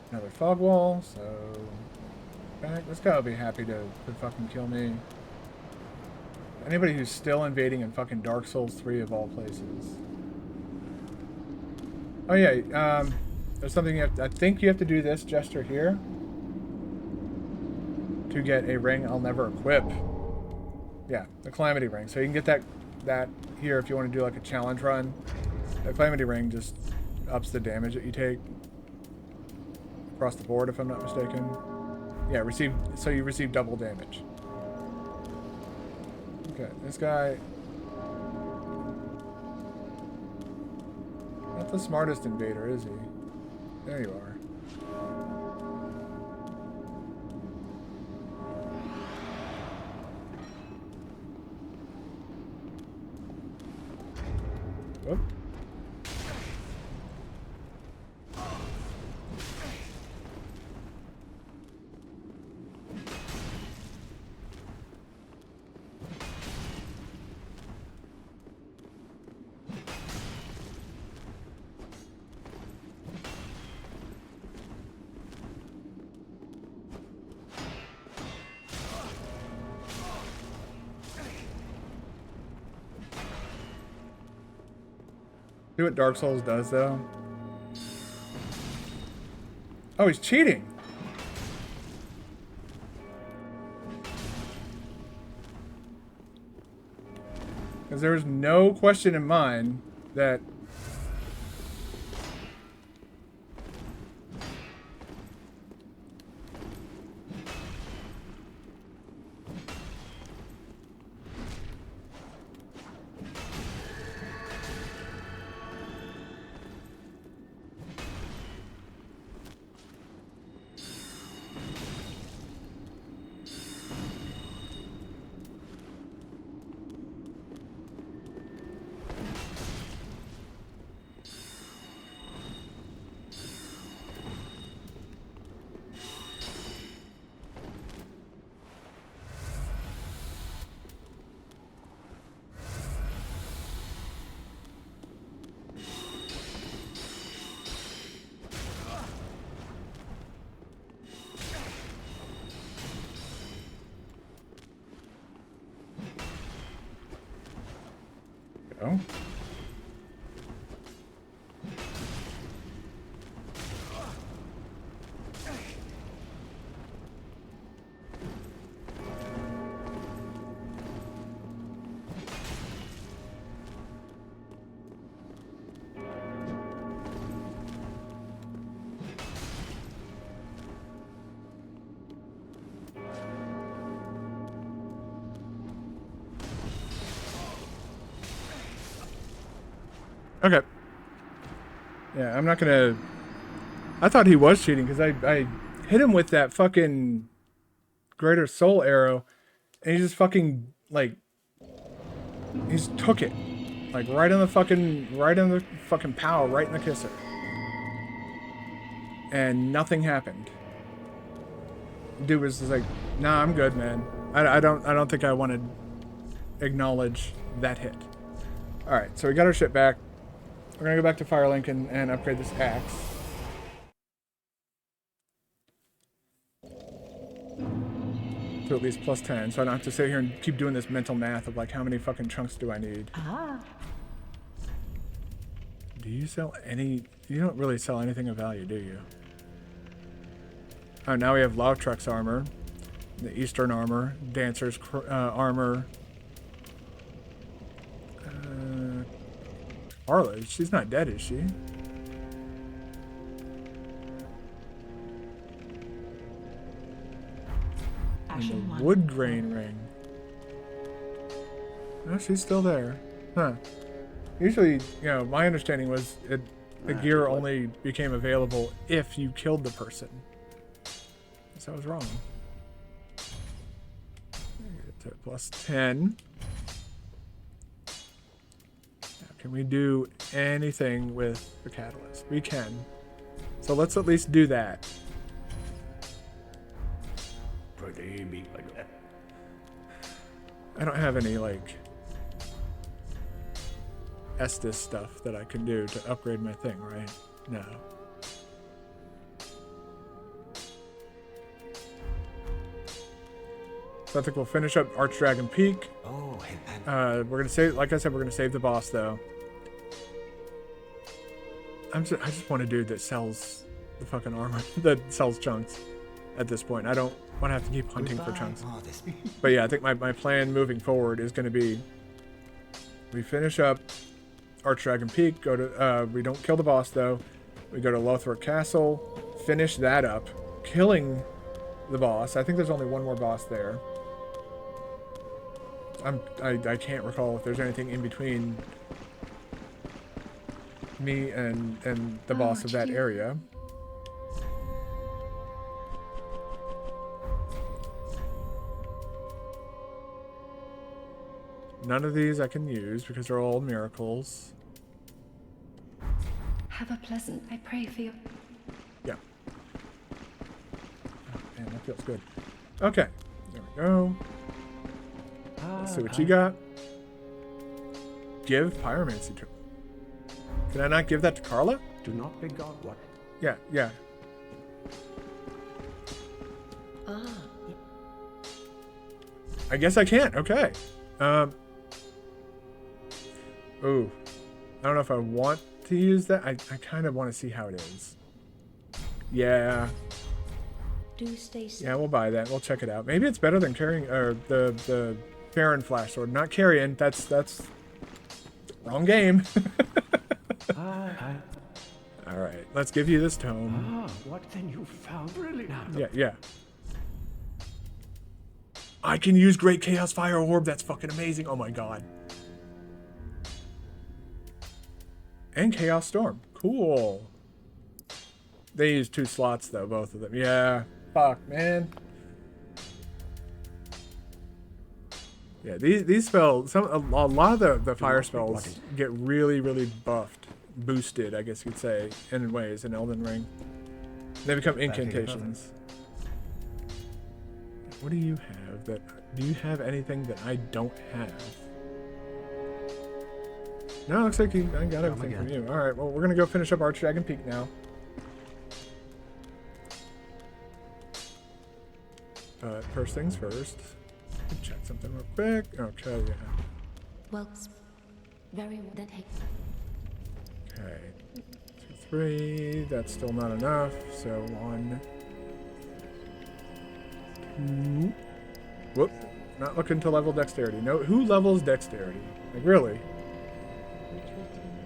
Another fog wall, so this guy will be happy to fucking kill me. Anybody who's still invading in fucking Dark Souls 3 of all places. Oh yeah, there's something you have to, I think you have to do this gesture here to get a ring I'll never equip. Yeah, the Calamity Ring. So you can get that here if you want to do like a challenge run. The Calamity Ring just ups the damage that you take across the board, if I'm not mistaken. Yeah, so you receive double damage. Okay, this guy... Not the smartest invader, is he? There you are. Whoop. See what Dark Souls does, though? Oh, he's cheating! Because there was no question in mind that... Oh. Okay. Yeah, I'm not gonna... I thought he was cheating because I hit him with that fucking Greater Soul arrow, and he just fucking, like... He just took it. Like, right on the fucking pow, right in the kisser. And nothing happened. Dude was just like, nah, I'm good, man. I don't think I want to acknowledge that hit. Alright, so we got our shit back. We're gonna go back to Firelink and upgrade this axe. To at least plus 10, so I don't have to sit here and keep doing this mental math of like how many fucking chunks do I need. Do you sell any... You don't really sell anything of value, do you? Oh, now we have Lautrec's armor, the Eastern armor, Dancer's armor. Arla, she's not dead, is she? And the wood grain ring. Oh, she's still there. Huh. Usually, you know, my understanding was the gear only became available if you killed the person. So I was wrong. Get to plus 10. Now, can we do anything with the catalyst? We can. So let's at least do that. I don't have any, like, Estus stuff that I can do to upgrade my thing, right? No. So I think we'll finish up Archdragon Peak. Oh, we're gonna save, like I said, we're gonna save the boss though. I just want a dude that sells the fucking armor, that sells chunks at this point. I don't want to have to keep hunting for chunks. But yeah, I think my plan moving forward is gonna be, we finish up Archdragon Peak, go to, we don't kill the boss though. We go to Lothric Castle, finish that up, killing the boss. I think there's only one more boss there. I can't recall if there's anything in between me and the boss of that area. None of these I can use because they're all miracles. Have a pleasant, I pray for you. Yeah. Oh, man, that feels good. Okay, there we go. Let's see what you got. Give pyromancy to... Can I not give that to Carla? Do not be God, what? Yeah, yeah. I guess I can't. Okay. Ooh. I don't know if I want to use that. I kind of want to see how it is. Yeah. Do stay safe. Yeah, we'll buy that. We'll check it out. Maybe it's better than carrying the Baron Flash Sword. Not carrying. That's wrong game. All right, let's give you this tome. What then you found really now? Yeah. I can use Great Chaos Fire Orb. That's fucking amazing. Oh my god. And Chaos Storm. Cool. They use 2 slots though, both of them. Yeah. Fuck, man. Yeah, these spells, a lot of the fire spells get really, really buffed, boosted, I guess you'd say, in ways in Elden Ring. They become incantations. What do you have that? Do you have anything that I don't have? No, looks like I got everything from you. All right, well, we're gonna go finish up Archdragon Peak now. But first things first. Check something real quick. Okay, yeah. Well, very well. Then Okay. 2, 3. That's still not enough. So 1, 2. Whoop. Not looking to level dexterity. No, who levels dexterity? Like, really?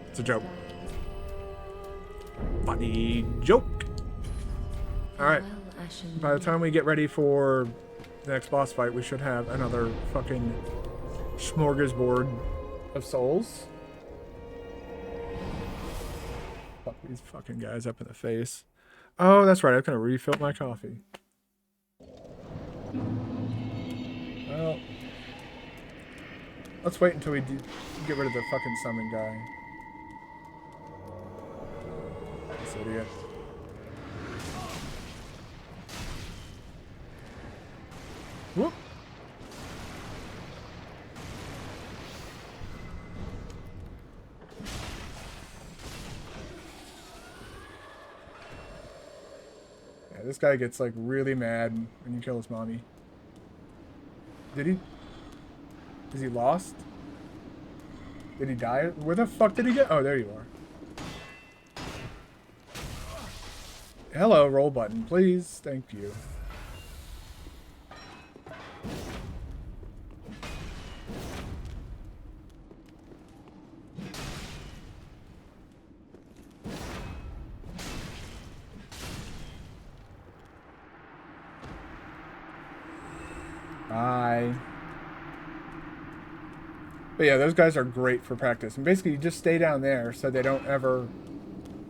It's a joke. Funny joke. Alright. By the time we get ready for the next boss fight, we should have another fucking smorgasbord of souls. Fuck, we These fucking guys up in the face. Oh, that's right. I was gonna refill my coffee. Well, let's wait until we get rid of the fucking summon guy. This idiot. Whoop. Yeah, this guy gets like really mad when you kill his mommy. Did he? Is he lost? Did he die? Where the fuck did he get? Oh, there you are. Hello, roll button, please. Thank you. Bye. But yeah, those guys are great for practice. And basically, you just stay down there so they don't ever...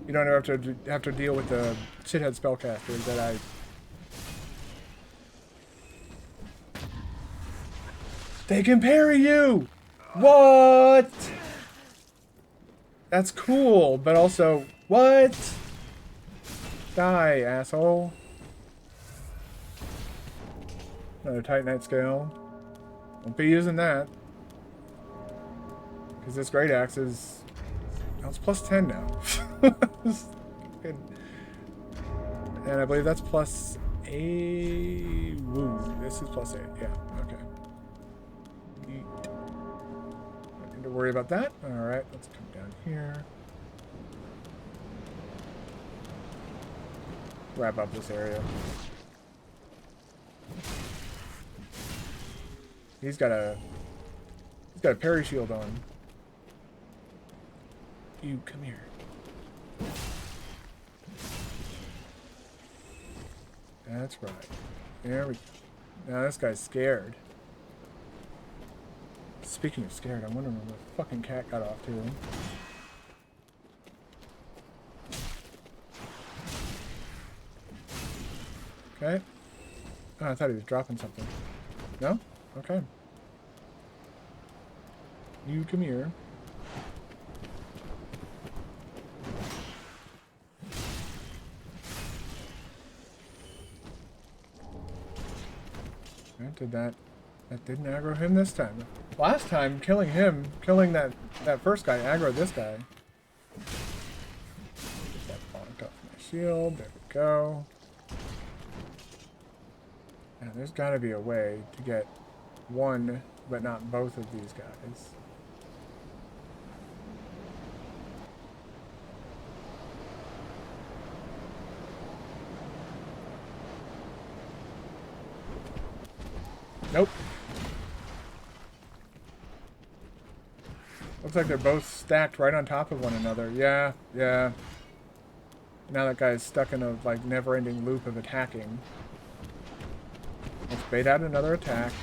You don't ever have to deal with the shithead spellcasters that I... They can parry you! What? That's cool, but also... What? Die, asshole. Another Titanite scale. Won't be using that. Because this great axe is... Oh, it's plus 10 now. And I believe that's plus 8. Woo. This is plus 8. Yeah, okay. Neat. Don't need to worry about that. Alright, let's come down here. Wrap up this area. He's got a parry shield on. You come here. That's right. There we go. Now this guy's scared. Speaking of scared, I'm wondering where the fucking cat got off to. Okay. Oh, I thought he was dropping something. No? Okay. You come here. Did that didn't aggro him this time. Last time, killing that first guy aggroed this guy. Get that bonk off my shield. There we go. Now, there's got to be a way to get one, but not both of these guys. Nope. Looks like they're both stacked right on top of one another. Yeah, yeah. Now that guy's stuck in a like never-ending loop of attacking. Let's bait out another attack.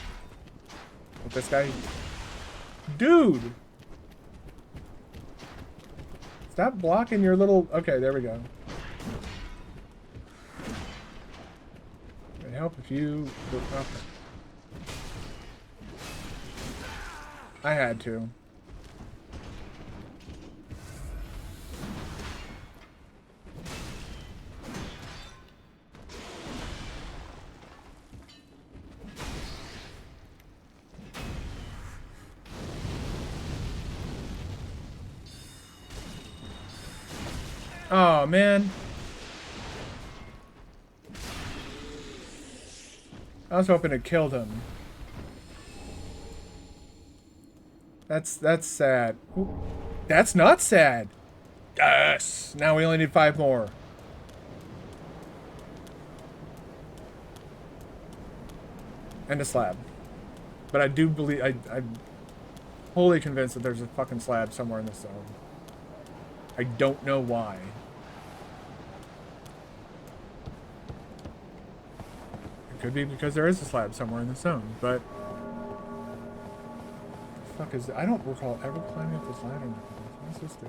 With this guy. Dude! Stop blocking your little... Okay, there we go. It'd help if you... Okay. I had to. Oh, man. I was hoping it killed him. That's sad. Ooh, that's not sad. Yes! Now we only need 5 more. And a slab. But I do believe... I'm wholly convinced that there's a fucking slab somewhere in this zone. I don't know why. It could be because there is a slab somewhere in the zone, but... Fuck is... I don't recall ever climbing up this ladder. What does this do?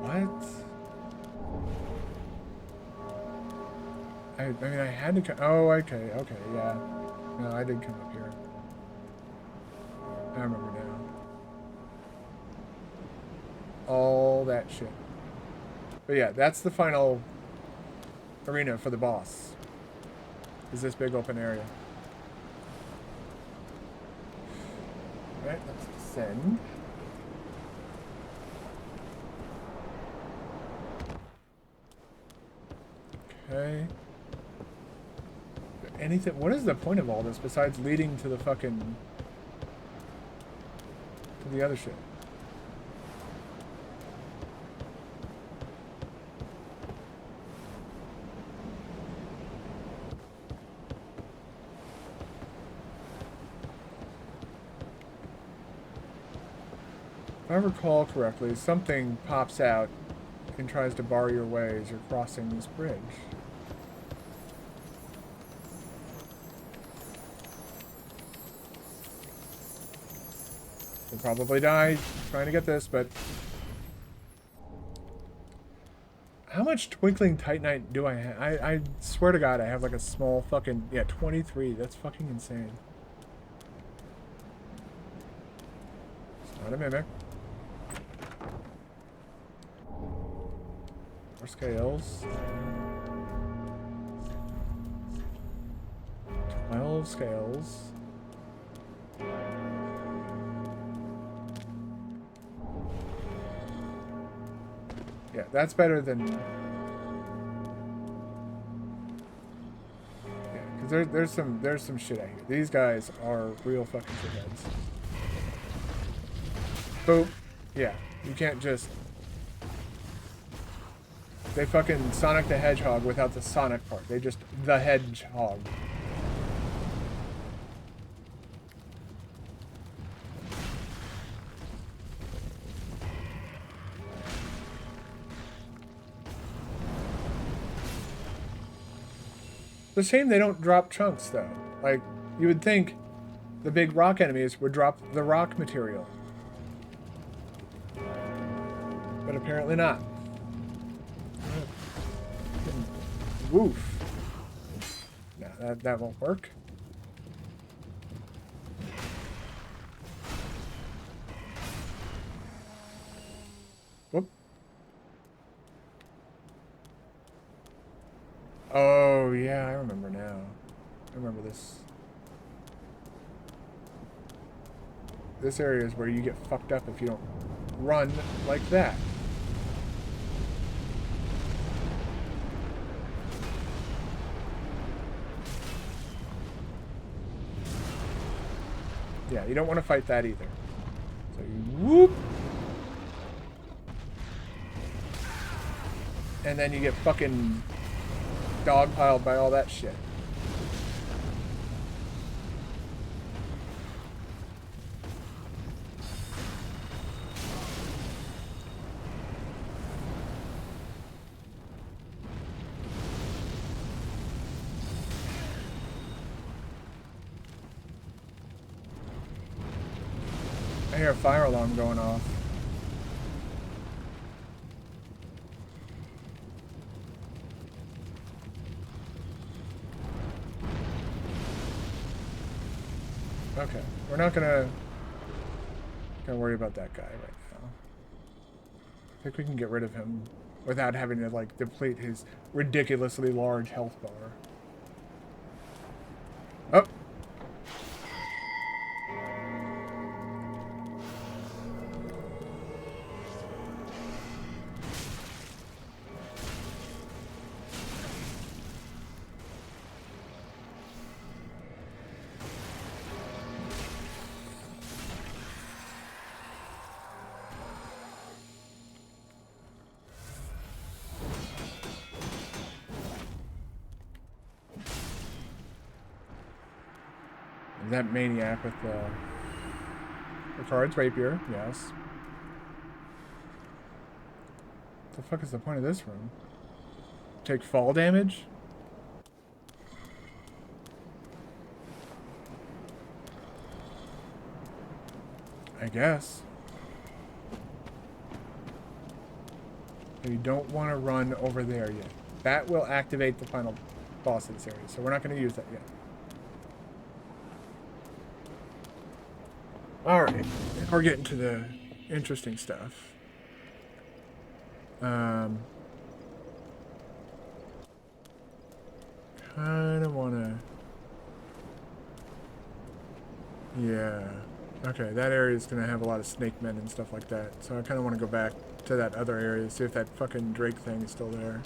What? What? I mean, I had to come... Oh, okay, yeah. No, I did come up here. I remember now. All that shit. But yeah, that's the final arena for the boss. Is this big open area. Alright, let's descend. Okay. Anything... What is the point of all this besides leading to the fucking... to the other shit? If I recall correctly, something pops out and tries to bar your way as you're crossing this bridge. You'll probably die trying to get this, but... How much Twinkling Titanite do I have? I swear to God, I have like a small fucking... Yeah, 23. That's fucking insane. It's not a mimic. More scales. 12 scales. Yeah, that's better than... Yeah, because there's some shit out here. These guys are real fucking shitheads. Boop. Yeah, you can't just... They fucking Sonic the Hedgehog without the Sonic part. They just the Hedgehog. It's a shame they don't drop chunks, though. Like, you would think the big rock enemies would drop the rock material. But apparently not. Woof. No, that won't work. Whoop. Oh, yeah, I remember now. I remember this. This area is where you get fucked up if you don't run like that. Yeah, you don't want to fight that either. So you whoop. And then you get fucking dogpiled by all that shit. I hear a fire alarm going off. Okay, we're not gonna worry about that guy right now. I think we can get rid of him without having to like deplete his ridiculously large health bar. Oh. That maniac with the cards rapier, yes. What the fuck is the point of this room? Take fall damage? I guess. You don't want to run over there yet. That will activate the final boss of this area, so we're not going to use that yet. Alright, we're getting to the interesting stuff. Kind of want to... Yeah. Okay, that area is going to have a lot of snake men and stuff like that. So I kind of want to go back to that other area, see if that fucking Drake thing is still there.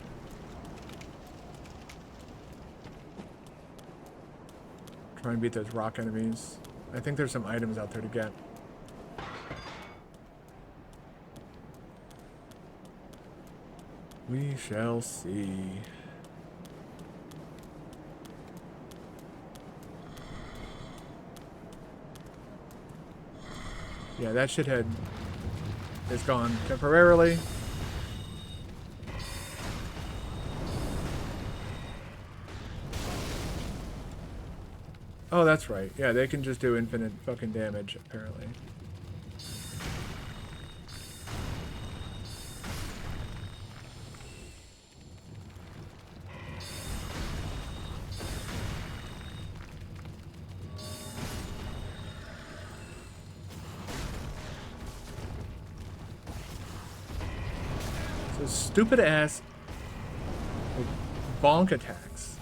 Try and beat those rock enemies. I think there's some items out there to get. We shall see. Yeah, that shithead is gone temporarily. Oh, that's right. Yeah, they can just do infinite fucking damage, apparently. So stupid ass bonk attacks.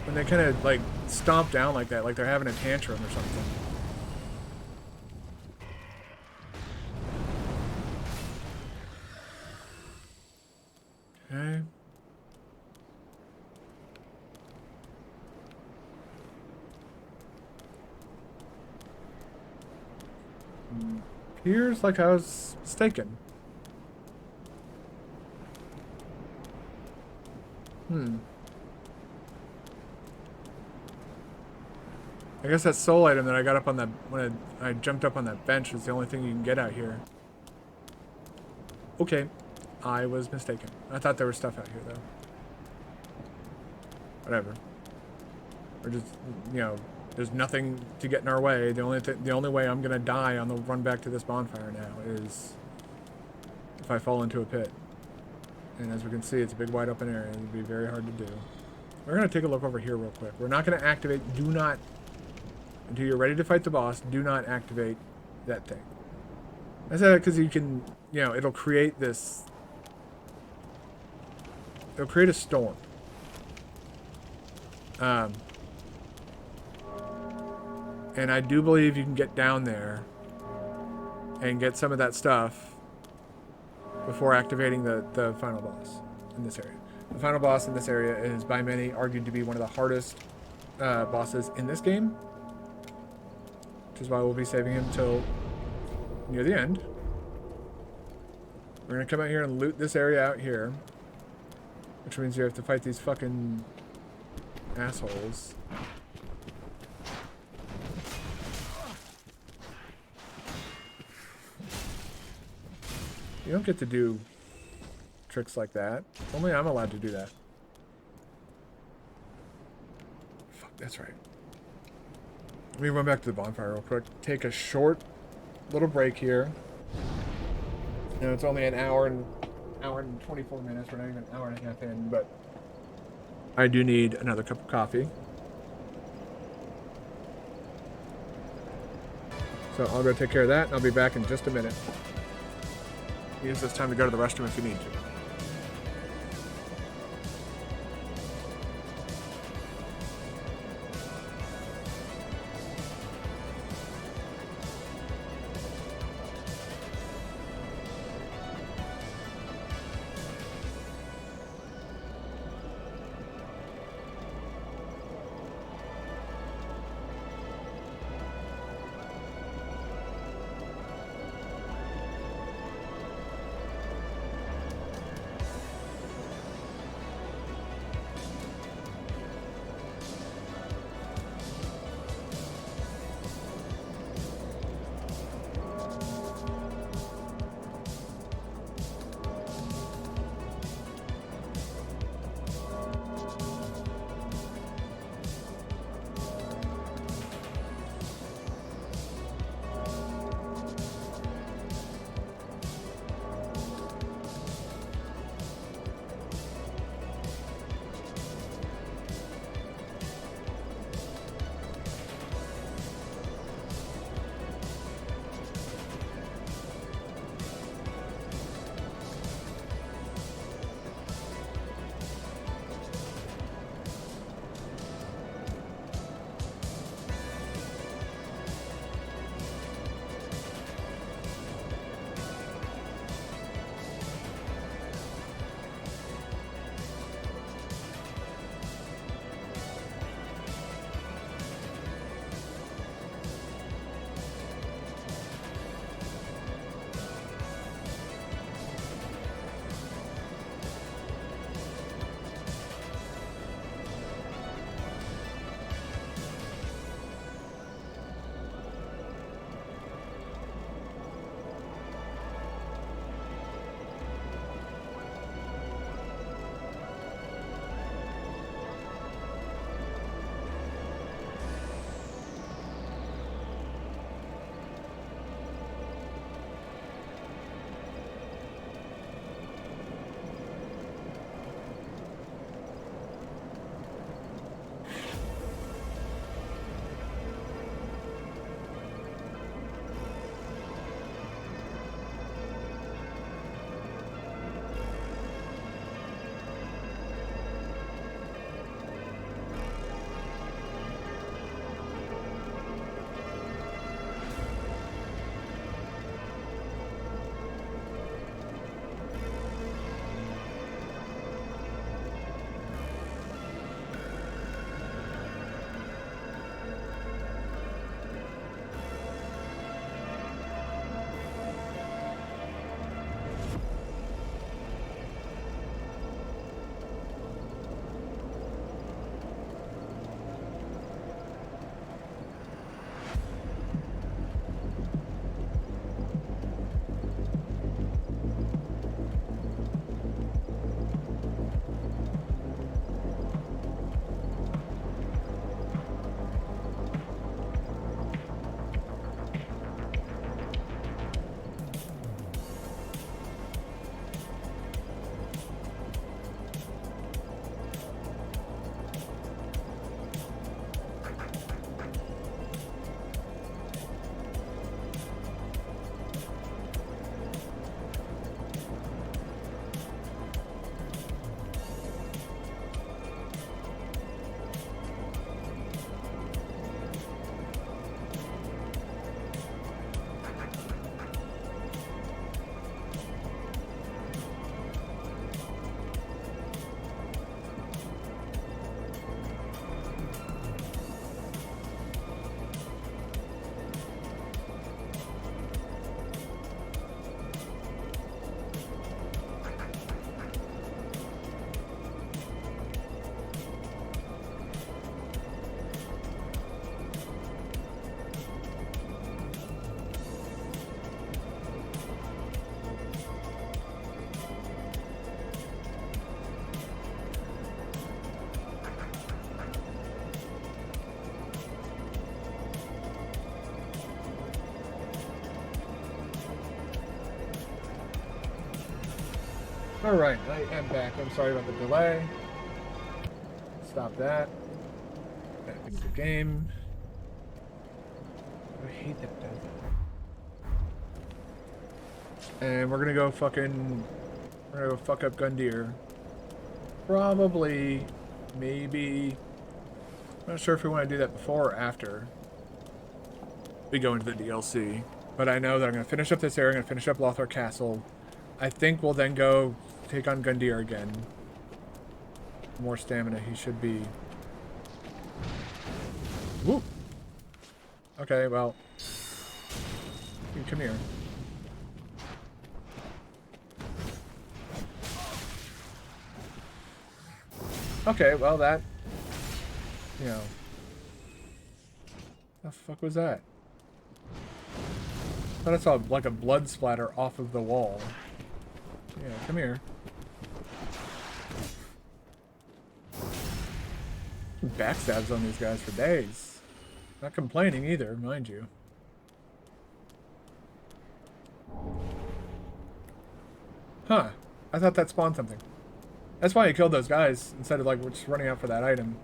When they kind of like stomp down like that, like they're having a tantrum or something. Okay. Appears like I was mistaken. I guess that soul item that I got up on that when I jumped up on that bench is the only thing you can get out here. Okay, I was mistaken. I thought there was stuff out here though. Whatever. Or just, you know, there's nothing to get in our way. The only way I'm gonna die on the run back to this bonfire now is if I fall into a pit. And as we can see, it's a big wide open area. It'd be very hard to do. We're gonna take a look over here real quick. We're not gonna activate. Do not. Until you're ready to fight the boss, do not activate that thing. I said that because you can, you know, it'll create this... It'll create a storm. And I do believe you can get down there and get some of that stuff before activating the final boss in this area. The final boss in this area is by many argued to be one of the hardest bosses in this game. Which is why we'll be saving him till near the end. We're gonna come out here and loot this area out here. Which means you have to fight these fucking assholes. You don't get to do tricks like that. Only I'm allowed to do that. Fuck, that's right. Let me run back to the bonfire real quick. Take a short little break here. You know, it's only an hour and 24 minutes. We're not even an hour and a half in, but I do need another cup of coffee. So I'll go take care of that, and I'll be back in just a minute. Use this time to go to the restroom if you need to. Alright, I am back. I'm sorry about the delay. Stop that. Back into the game. I hate that it does that. And we're gonna go fucking... We're gonna go fuck up Gundyr. Probably, maybe... I'm not sure if we want to do that before or after we go into the DLC. But I know that I'm gonna finish up this area, I'm gonna finish up Lothar Castle. I think we'll then go take on Gundyr again. More stamina, he should be... Woo! Okay, well... You come here. Okay, well that... You know... The fuck was that? I thought I saw like a blood splatter off of the wall. Yeah, come here. Backstabs on these guys for days. Not complaining either, mind you. Huh. I thought that spawned something. That's why I killed those guys instead of like just running out for that item.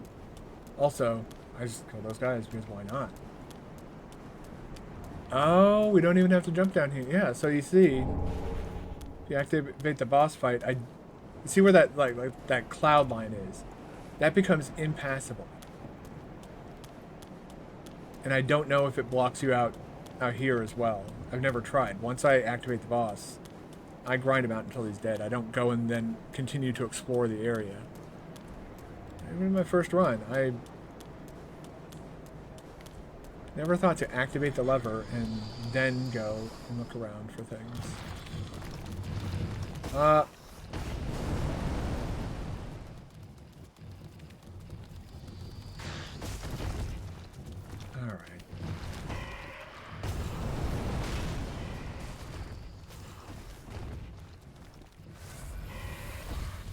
Also, I just killed those guys because why not? Oh, we don't even have to jump down here. Yeah, so you see, if you activate the boss fight, see where that like that cloud line is. That becomes impassable. And I don't know if it blocks you out here as well. I've never tried. Once I activate the boss, I grind him out until he's dead. I don't go and then continue to explore the area. Even in my first run, I never thought to activate the lever and then go and look around for things. Alright.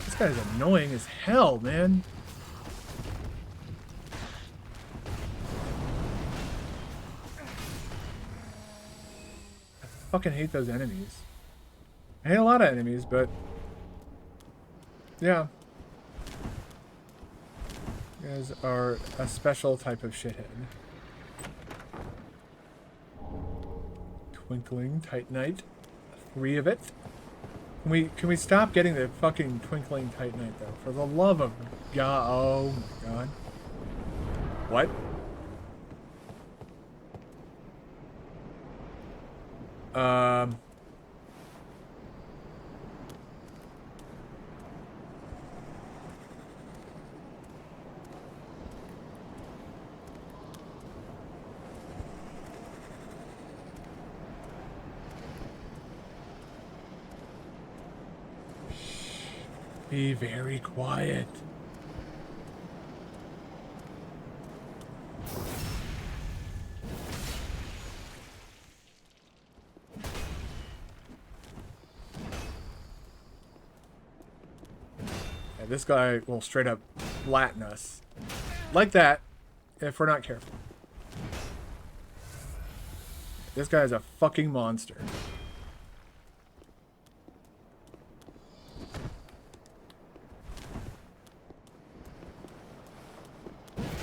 This guy's annoying as hell, man. I fucking hate those enemies. I hate a lot of enemies, but yeah. You guys are a special type of shithead. Twinkling Titanite. 3 of it. Can we stop getting the fucking Twinkling Titanite though? For the love of God. Oh my god. What? Be very quiet. Yeah, this guy will straight up flatten us. Like that, if we're not careful. This guy is a fucking monster.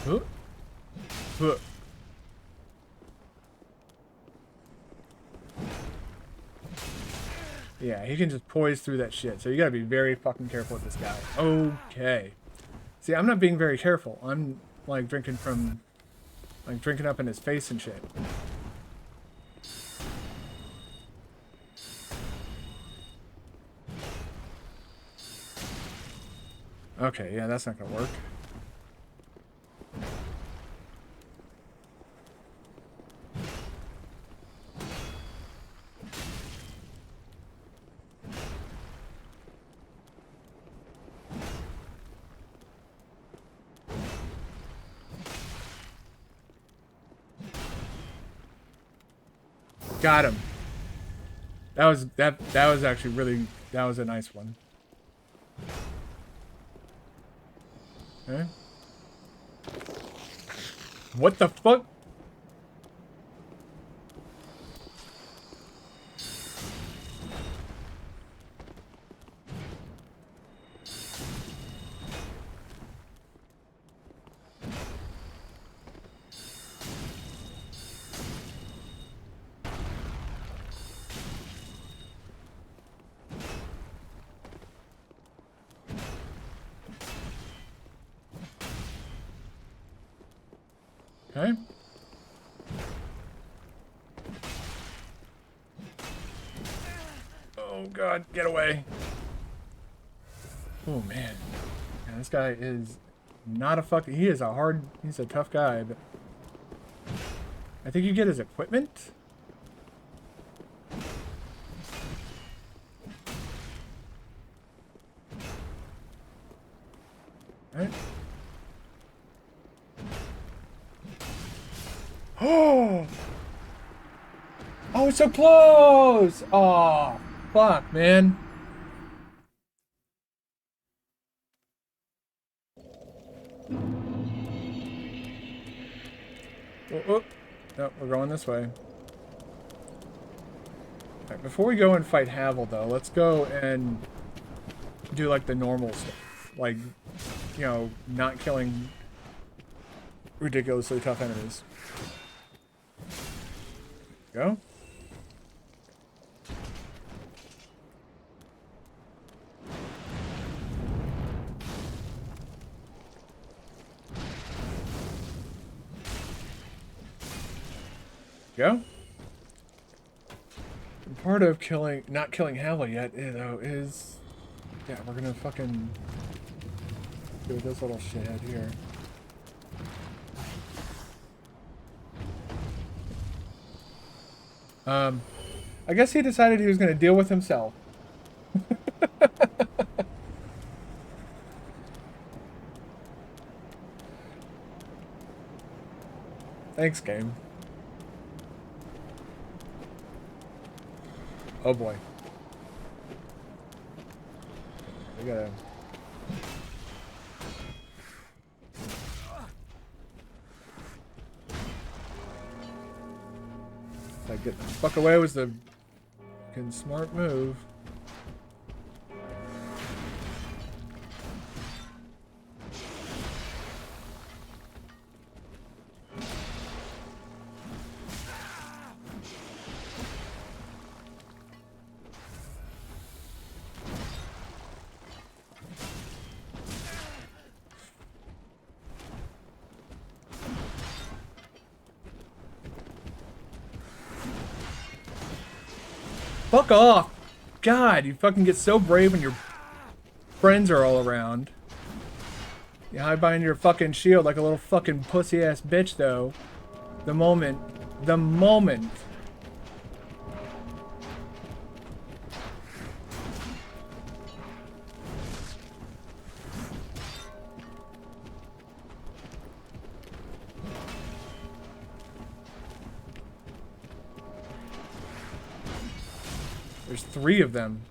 Huh? Huh. Yeah, he can just poise through that shit. So you gotta be very fucking careful with this guy. Okay. See, I'm not being very careful. I'm like drinking up in his face and shit. Okay, yeah, that's not gonna work. Got him. That was actually really, that was a nice one. Okay. What the fuck? Okay. Oh god, get away. Oh man. Man, this guy is not a fucking... He is a hard... He's a tough guy, but... I think you get his equipment? Right. Oh! Oh, it's so close! Oh, fuck, man. Oh, oh. No, we're going this way. Alright, before we go and fight Havel, though, let's go and do, like, the normal stuff. Like, you know, not killing ridiculously tough enemies. Go. Go. And part of not killing Havel yet, though, is... Yeah, we're gonna fucking do this little shithead here. I guess he decided he was gonna deal with himself. Thanks, game. Oh boy. We gotta... Like, get the fuck away was the fucking smart move. Fuck off! God, you fucking get so brave when your friends are all around. You hide behind your fucking shield like a little fucking pussy ass bitch, though. The moment. There's 3 of them.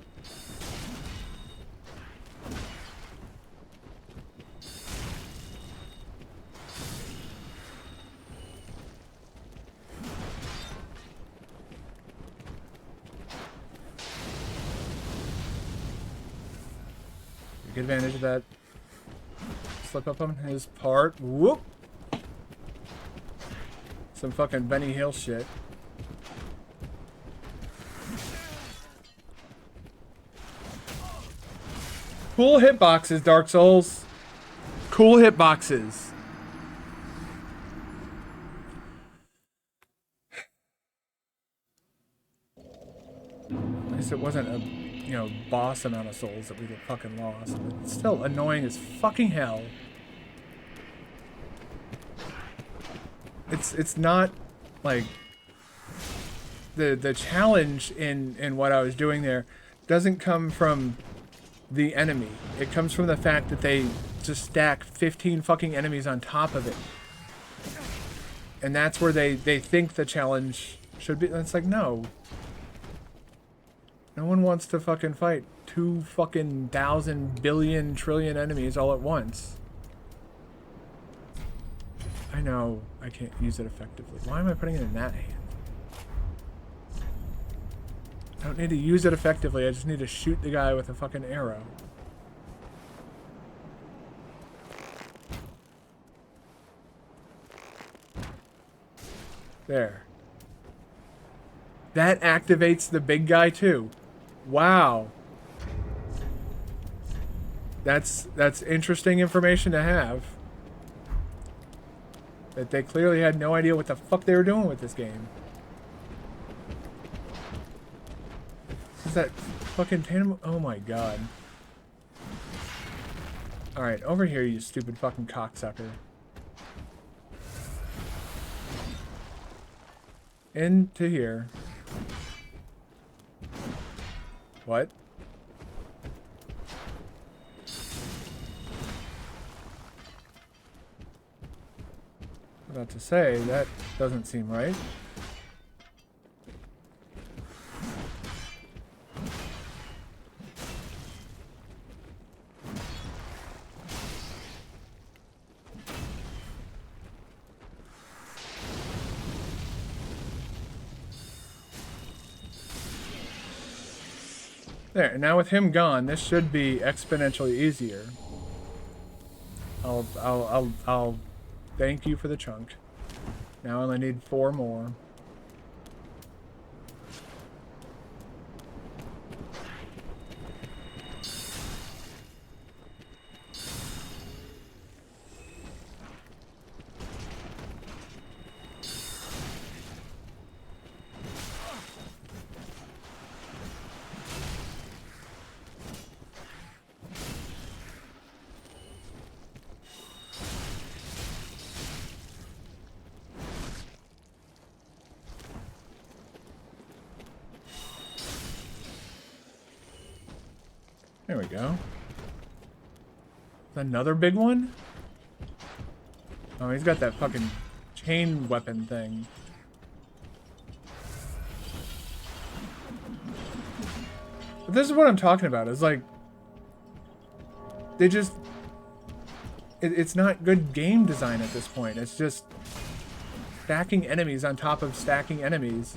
Take advantage of that. Slip up on his part. Whoop! Some fucking Benny Hill shit. Cool hitboxes, Dark Souls. Cool hitboxes. At least it wasn't a, you know, boss amount of souls that we get fucking lost. But it's still annoying as fucking hell. It's not like the challenge in what I was doing there doesn't come from the enemy. It comes from the fact that they just stack 15 fucking enemies on top of it. And that's where they think the challenge should be. It's like, no. No one wants to fucking fight 2 fucking 1,000 billion trillion enemies all at once. I know I can't use it effectively. Why am I putting it in that hand? I don't need to use it effectively, I just need to shoot the guy with a fucking arrow. There. That activates the big guy too. Wow. That's interesting information to have. That they clearly had no idea what the fuck they were doing with this game. Is that fucking tandem? Oh my god. Alright, over here, you stupid fucking cocksucker. Into here. What? About to say, that doesn't seem right. There, now with him gone, this should be exponentially easier. I'll thank you for the chunk. Now I only need 4 more. There we go. Another big one? Oh, he's got that fucking chain weapon thing. But this is what I'm talking about. It's like... They just... It's not good game design at this point. It's just... stacking enemies on top of stacking enemies.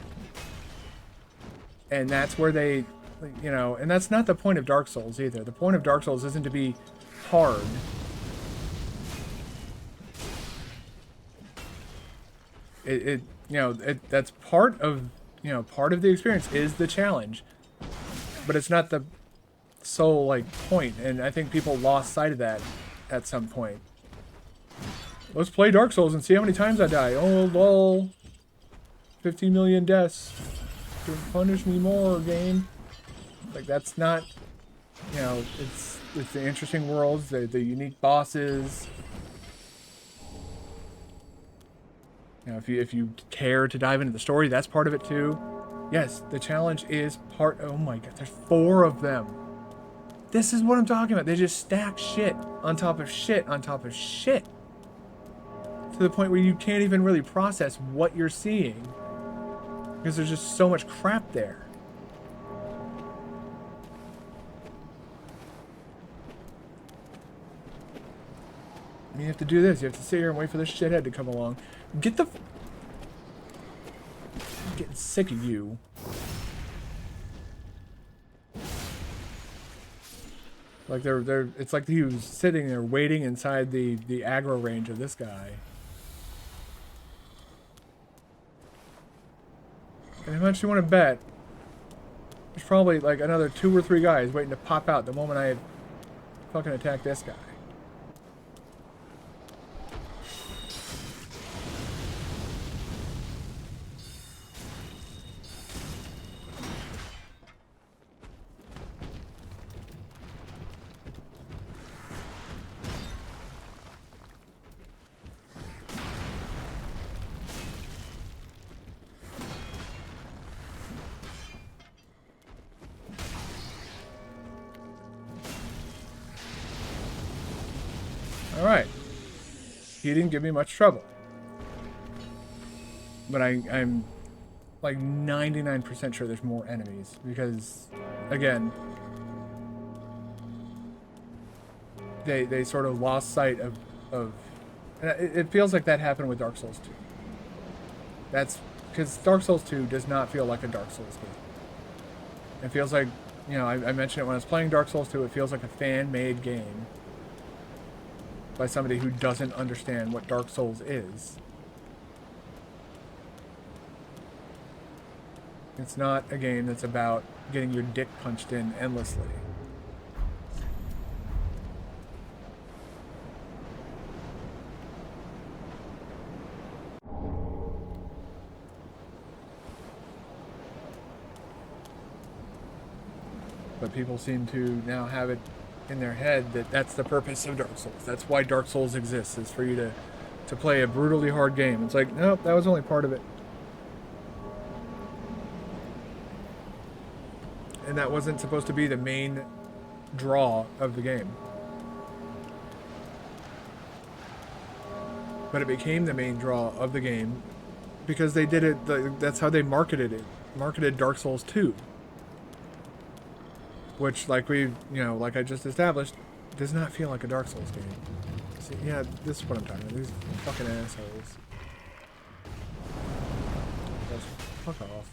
And that's where they... You know, and that's not the point of Dark Souls either. The point of Dark Souls isn't to be hard. That's part of, part of the experience is the challenge. But it's not the sole, like, point. And I think people lost sight of that at some point. Let's play Dark Souls and see how many times I die. Oh, lol. 50 million deaths. Punish me more, game. Like, that's not, it's the interesting worlds, the unique bosses. If you care to dive into the story, that's part of it too. Yes, the challenge is part. Oh my god, there's 4 of them. This is what I'm talking about. They just stack shit on top of shit on top of shit. To the point where you can't even really process what you're seeing. Because there's just so much crap there. You have to do this. You have to sit here and wait for this shithead to come along. Get the... I'm getting sick of you. Like they're... It's like he was sitting there waiting inside the aggro range of this guy. And how much do you want to bet? There's probably like another 2 or 3 guys waiting to pop out the moment I fucking attack this guy. Alright. He didn't give me much trouble. But I'm like 99% sure there's more enemies. Because, again, they sort of lost sight of and it feels like that happened with Dark Souls 2. That's because Dark Souls 2 does not feel like a Dark Souls game. It feels like, I mentioned it when I was playing Dark Souls 2, it feels like a fan-made game. By somebody who doesn't understand what Dark Souls is. It's not a game that's about getting your dick punched in endlessly. But people seem to now have it in their head that that's the purpose of Dark Souls. That's why Dark Souls exists, is for you to play a brutally hard game. It's like, nope, that was only part of it. And that wasn't supposed to be the main draw of the game. But it became the main draw of the game because they did it, that's how they marketed it. Marketed Dark Souls 2. Which, like like I just established, does not feel like a Dark Souls game. See, yeah, this is what I'm talking about. These fucking assholes. Just fuck off.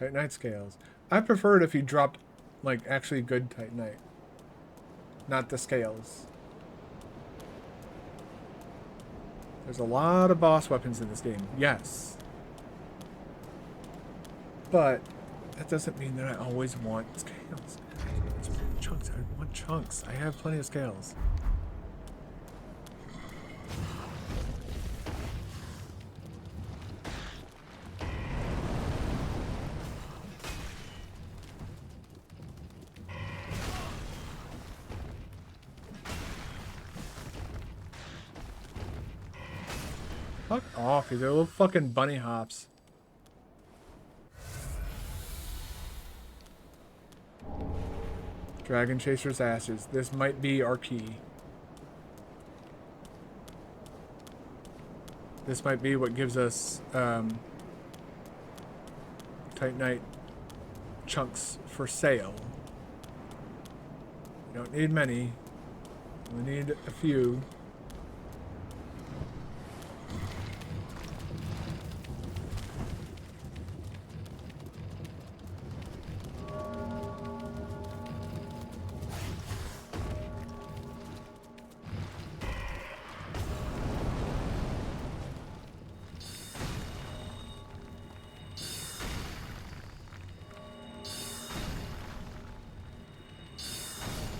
Titanite scales. I prefer it if he dropped, like, actually good Titanite. Not the scales. There's a lot of boss weapons in this game. Yes. But that doesn't mean that I always want scales. Chunks. I want chunks. I have plenty of scales. Fuck off, these are little fucking bunny hops. Dragon Chaser's Ashes. This might be our key. This might be what gives us Titanite chunks for sale. We don't need many. We need a few.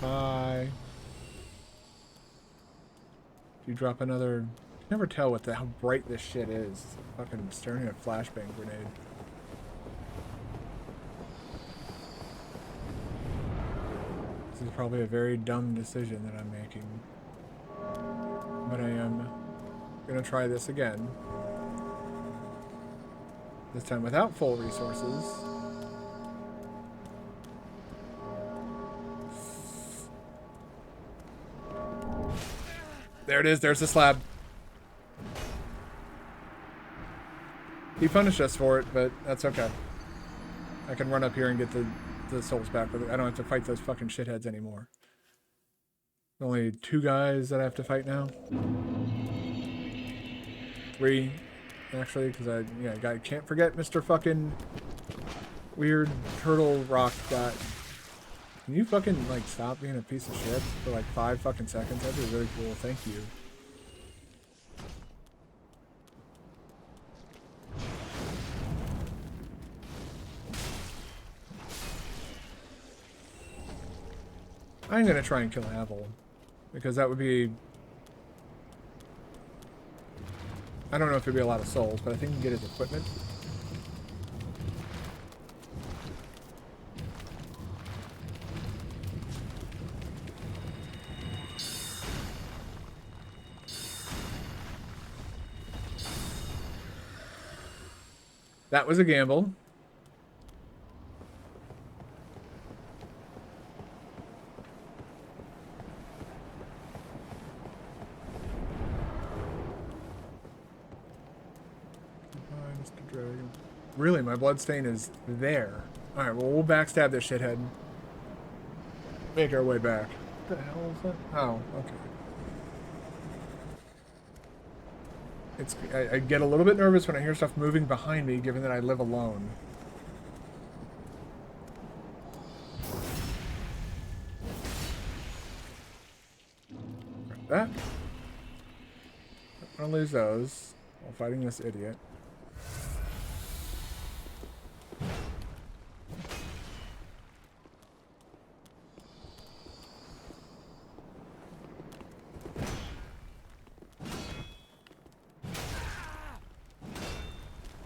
Bye. If you drop another... You never tell how bright this shit is. It's fucking staring at a flashbang grenade. This is probably a very dumb decision that I'm making. But I am gonna try this again. This time without full resources. There it is, there's the slab. He punished us for it, but that's okay. I can run up here and get the souls back with it. I don't have to fight those fucking shitheads anymore. Only 2 guys that I have to fight now. 3, actually, because I can't forget Mr. fucking weird turtle rock guy. Can you fucking, like, stop being a piece of shit for, like, 5 fucking seconds? That'd be really cool. Thank you. I'm gonna try and kill Havel. Because that would be... I don't know if it'd be a lot of souls, but I think we can get his equipment. That was a gamble. Mr. Dragon. Really, my bloodstain is there. Alright, well, we'll backstab this shithead. Make our way back. What the hell is that? Oh, okay. I get a little bit nervous when I hear stuff moving behind me, given that I live alone. Grab that. I'm gonna lose those while fighting this idiot.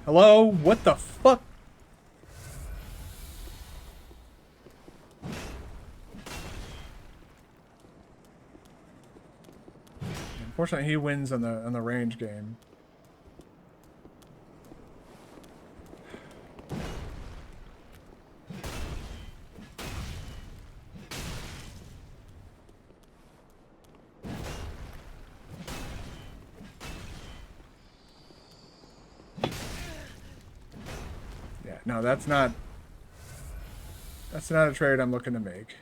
Hello? What the fuck? Unfortunately, he wins on the range game. Yeah, no, that's not a trade I'm looking to make.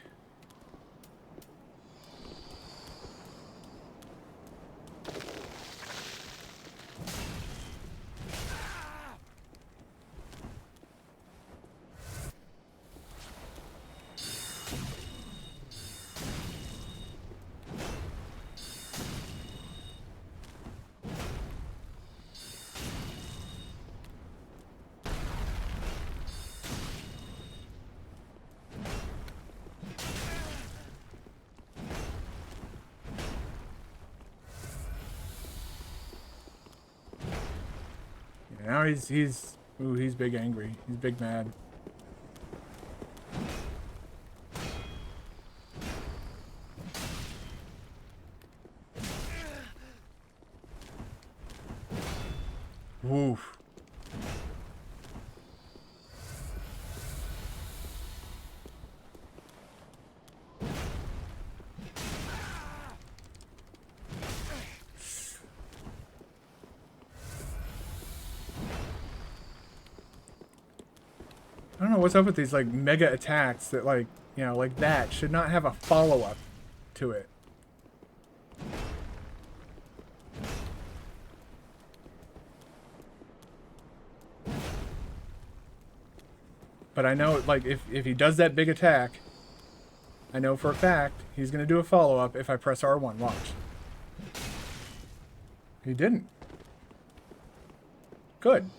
Now he's big angry. He's big mad. Woof. I don't know what's up with these like mega attacks that like, you know, like that should not have a follow-up to it. But I know like if he does that big attack, I know for a fact he's going to do a follow-up if I press R1. Watch. He didn't. Good.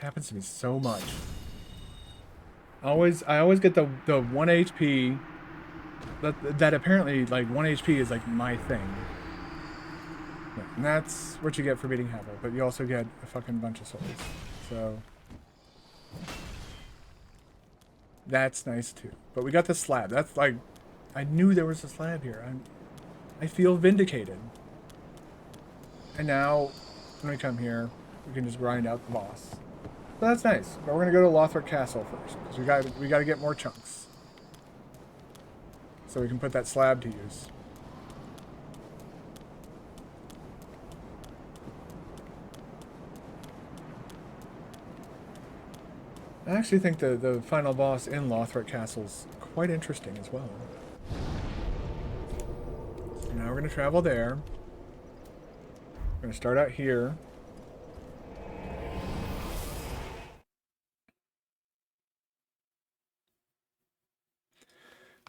Happens to me so much. I always get the 1 HP. That apparently like 1 HP is like my thing. Yeah, and that's what you get for beating Havel, but you also get a fucking bunch of souls. So that's nice too. But we got the slab. That's like, I knew there was a slab here. I feel vindicated. And now when we come here, we can just grind out the boss. So that's nice. But we're gonna go to Lothric Castle first, because we gotta get more chunks. So we can put that slab to use. I actually think the final boss in Lothric Castle is quite interesting as well. So now we're gonna travel there. We're gonna start out here.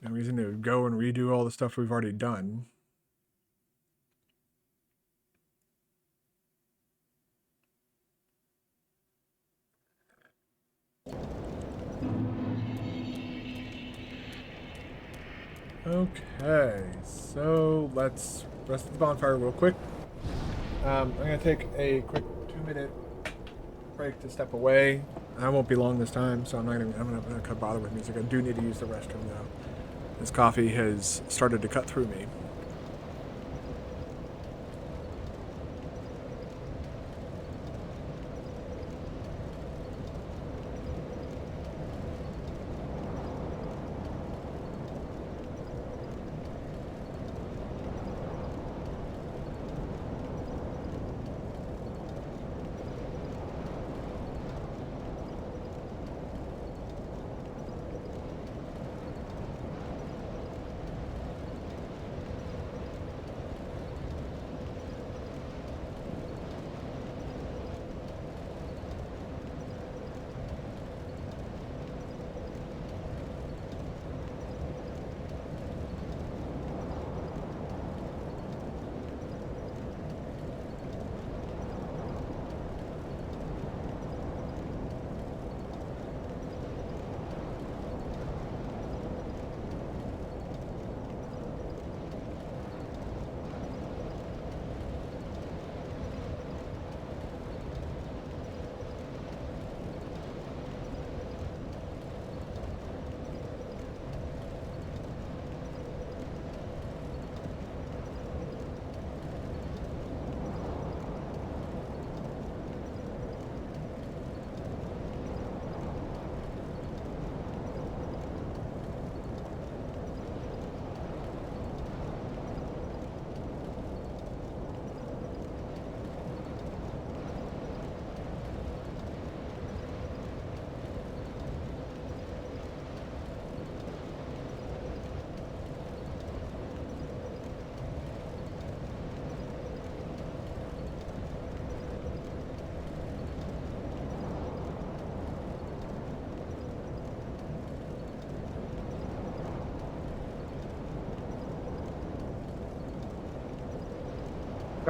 No reason to go and redo all the stuff we've already done. Okay, so let's rest the bonfire real quick. I'm gonna take a quick 2-minute break to step away. I won't be long this time, so I'm not gonna bother with music. I do need to use the restroom though. This coffee has started to cut through me.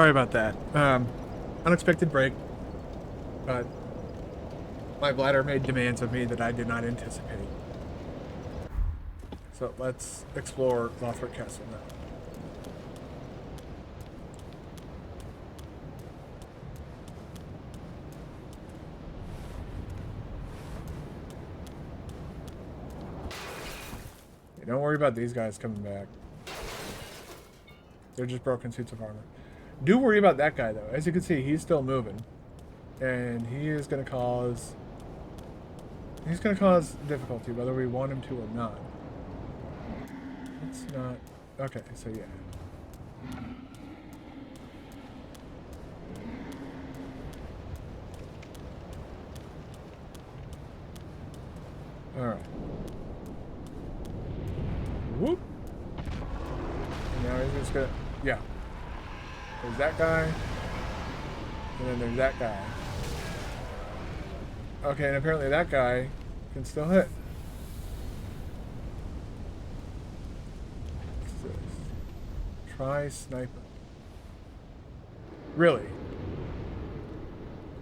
Sorry about that. Unexpected break, but my bladder made demands of me that I did not anticipate. So let's explore Lothric Castle now. Hey, don't worry about these guys coming back. They're just broken suits of armor. Do worry about that guy, though. As you can see, he's still moving. And he is going to cause... He's going to cause difficulty, whether we want him to or not. It's not... Okay, so yeah. Alright. Whoop! And now he's just gonna... Yeah. There's that guy. And then there's that guy. Okay, and apparently that guy can still hit. What's this? Try sniper. Really?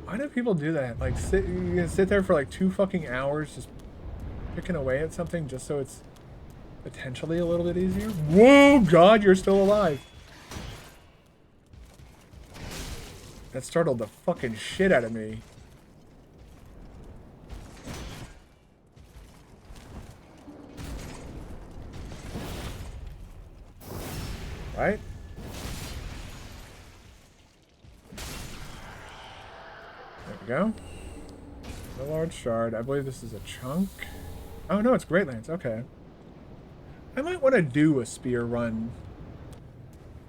Why do people do that? Like, you can sit there for like 2 fucking hours just picking away at something just so it's potentially a little bit easier? Whoa, God, you're still alive. That startled the fucking shit out of me. Right? There we go. A large shard. I believe this is a chunk. Oh no, it's Great Lance. Okay. I might want to do a spear run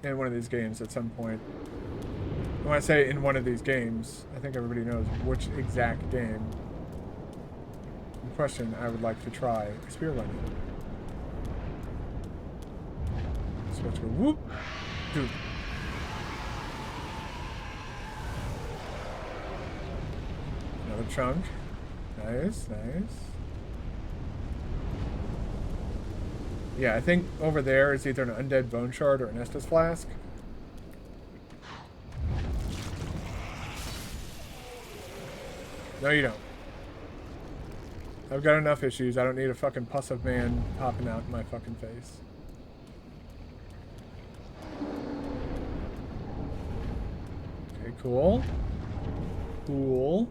in one of these games at some point. When I say in one of these games, I think everybody knows which exact game in question I would like to try a spear run in. So let's go whoop. Dude. Another chunk. Nice, nice. Yeah, I think over there is either an undead bone shard or an Estus flask. No, you don't. I've got enough issues. I don't need a fucking pus of man popping out in my fucking face. Okay, cool. Cool.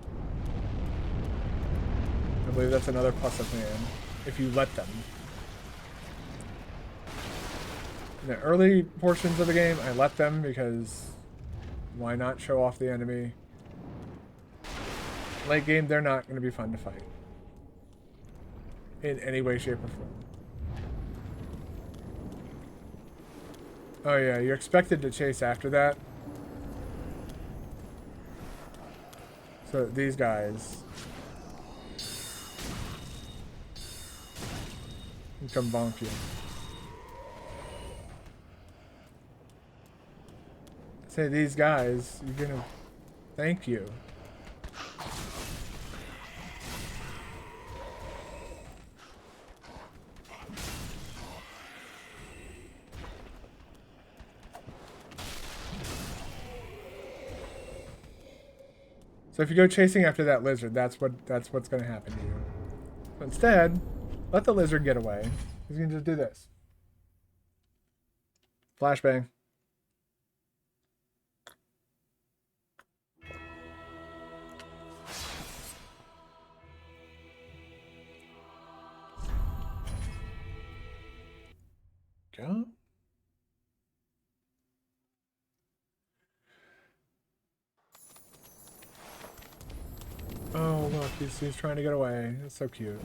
I believe that's another pus of man, if you let them. In the early portions of the game, I let them because why not show off the enemy? Late game, they're not going to be fun to fight. In any way, shape, or form. Oh yeah, you're expected to chase after that. So these guys can come bonk you. Say these guys, you're gonna thank you. So if you go chasing after that lizard, that's what's going to happen to you. So instead, let the lizard get away. He's going to just do this. Flashbang. Go. Oh, look, he's trying to get away. That's so cute.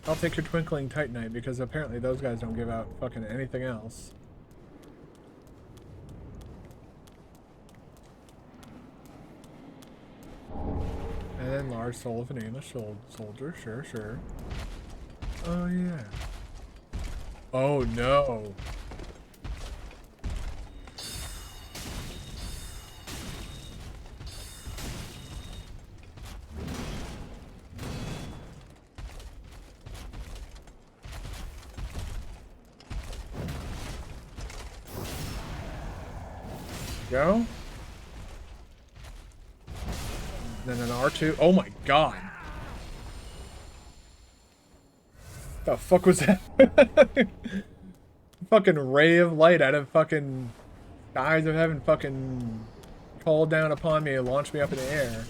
I'll take your Twinkling Titanite because apparently those guys don't give out fucking anything else. And then Large Soul of an Aimless Soldier. Sure, sure. Oh, yeah. Oh, no. go. Then an R2. Oh my god. The fuck was that? Fucking ray of light out of fucking eyes of heaven fucking called down upon me and launched me up in the air.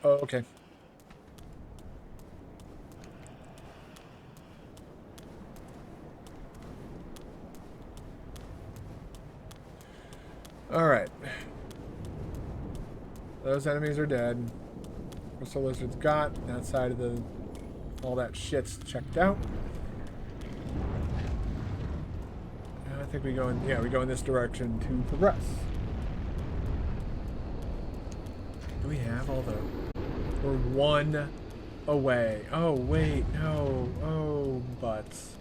Oh, okay. Alright. Those enemies are dead. Crystal Lizard's got. That side of the... all that shit's checked out. I think we go in... yeah, we go in this direction to progress. Do we have all the... we're one away. Oh, wait. No. Oh, butts.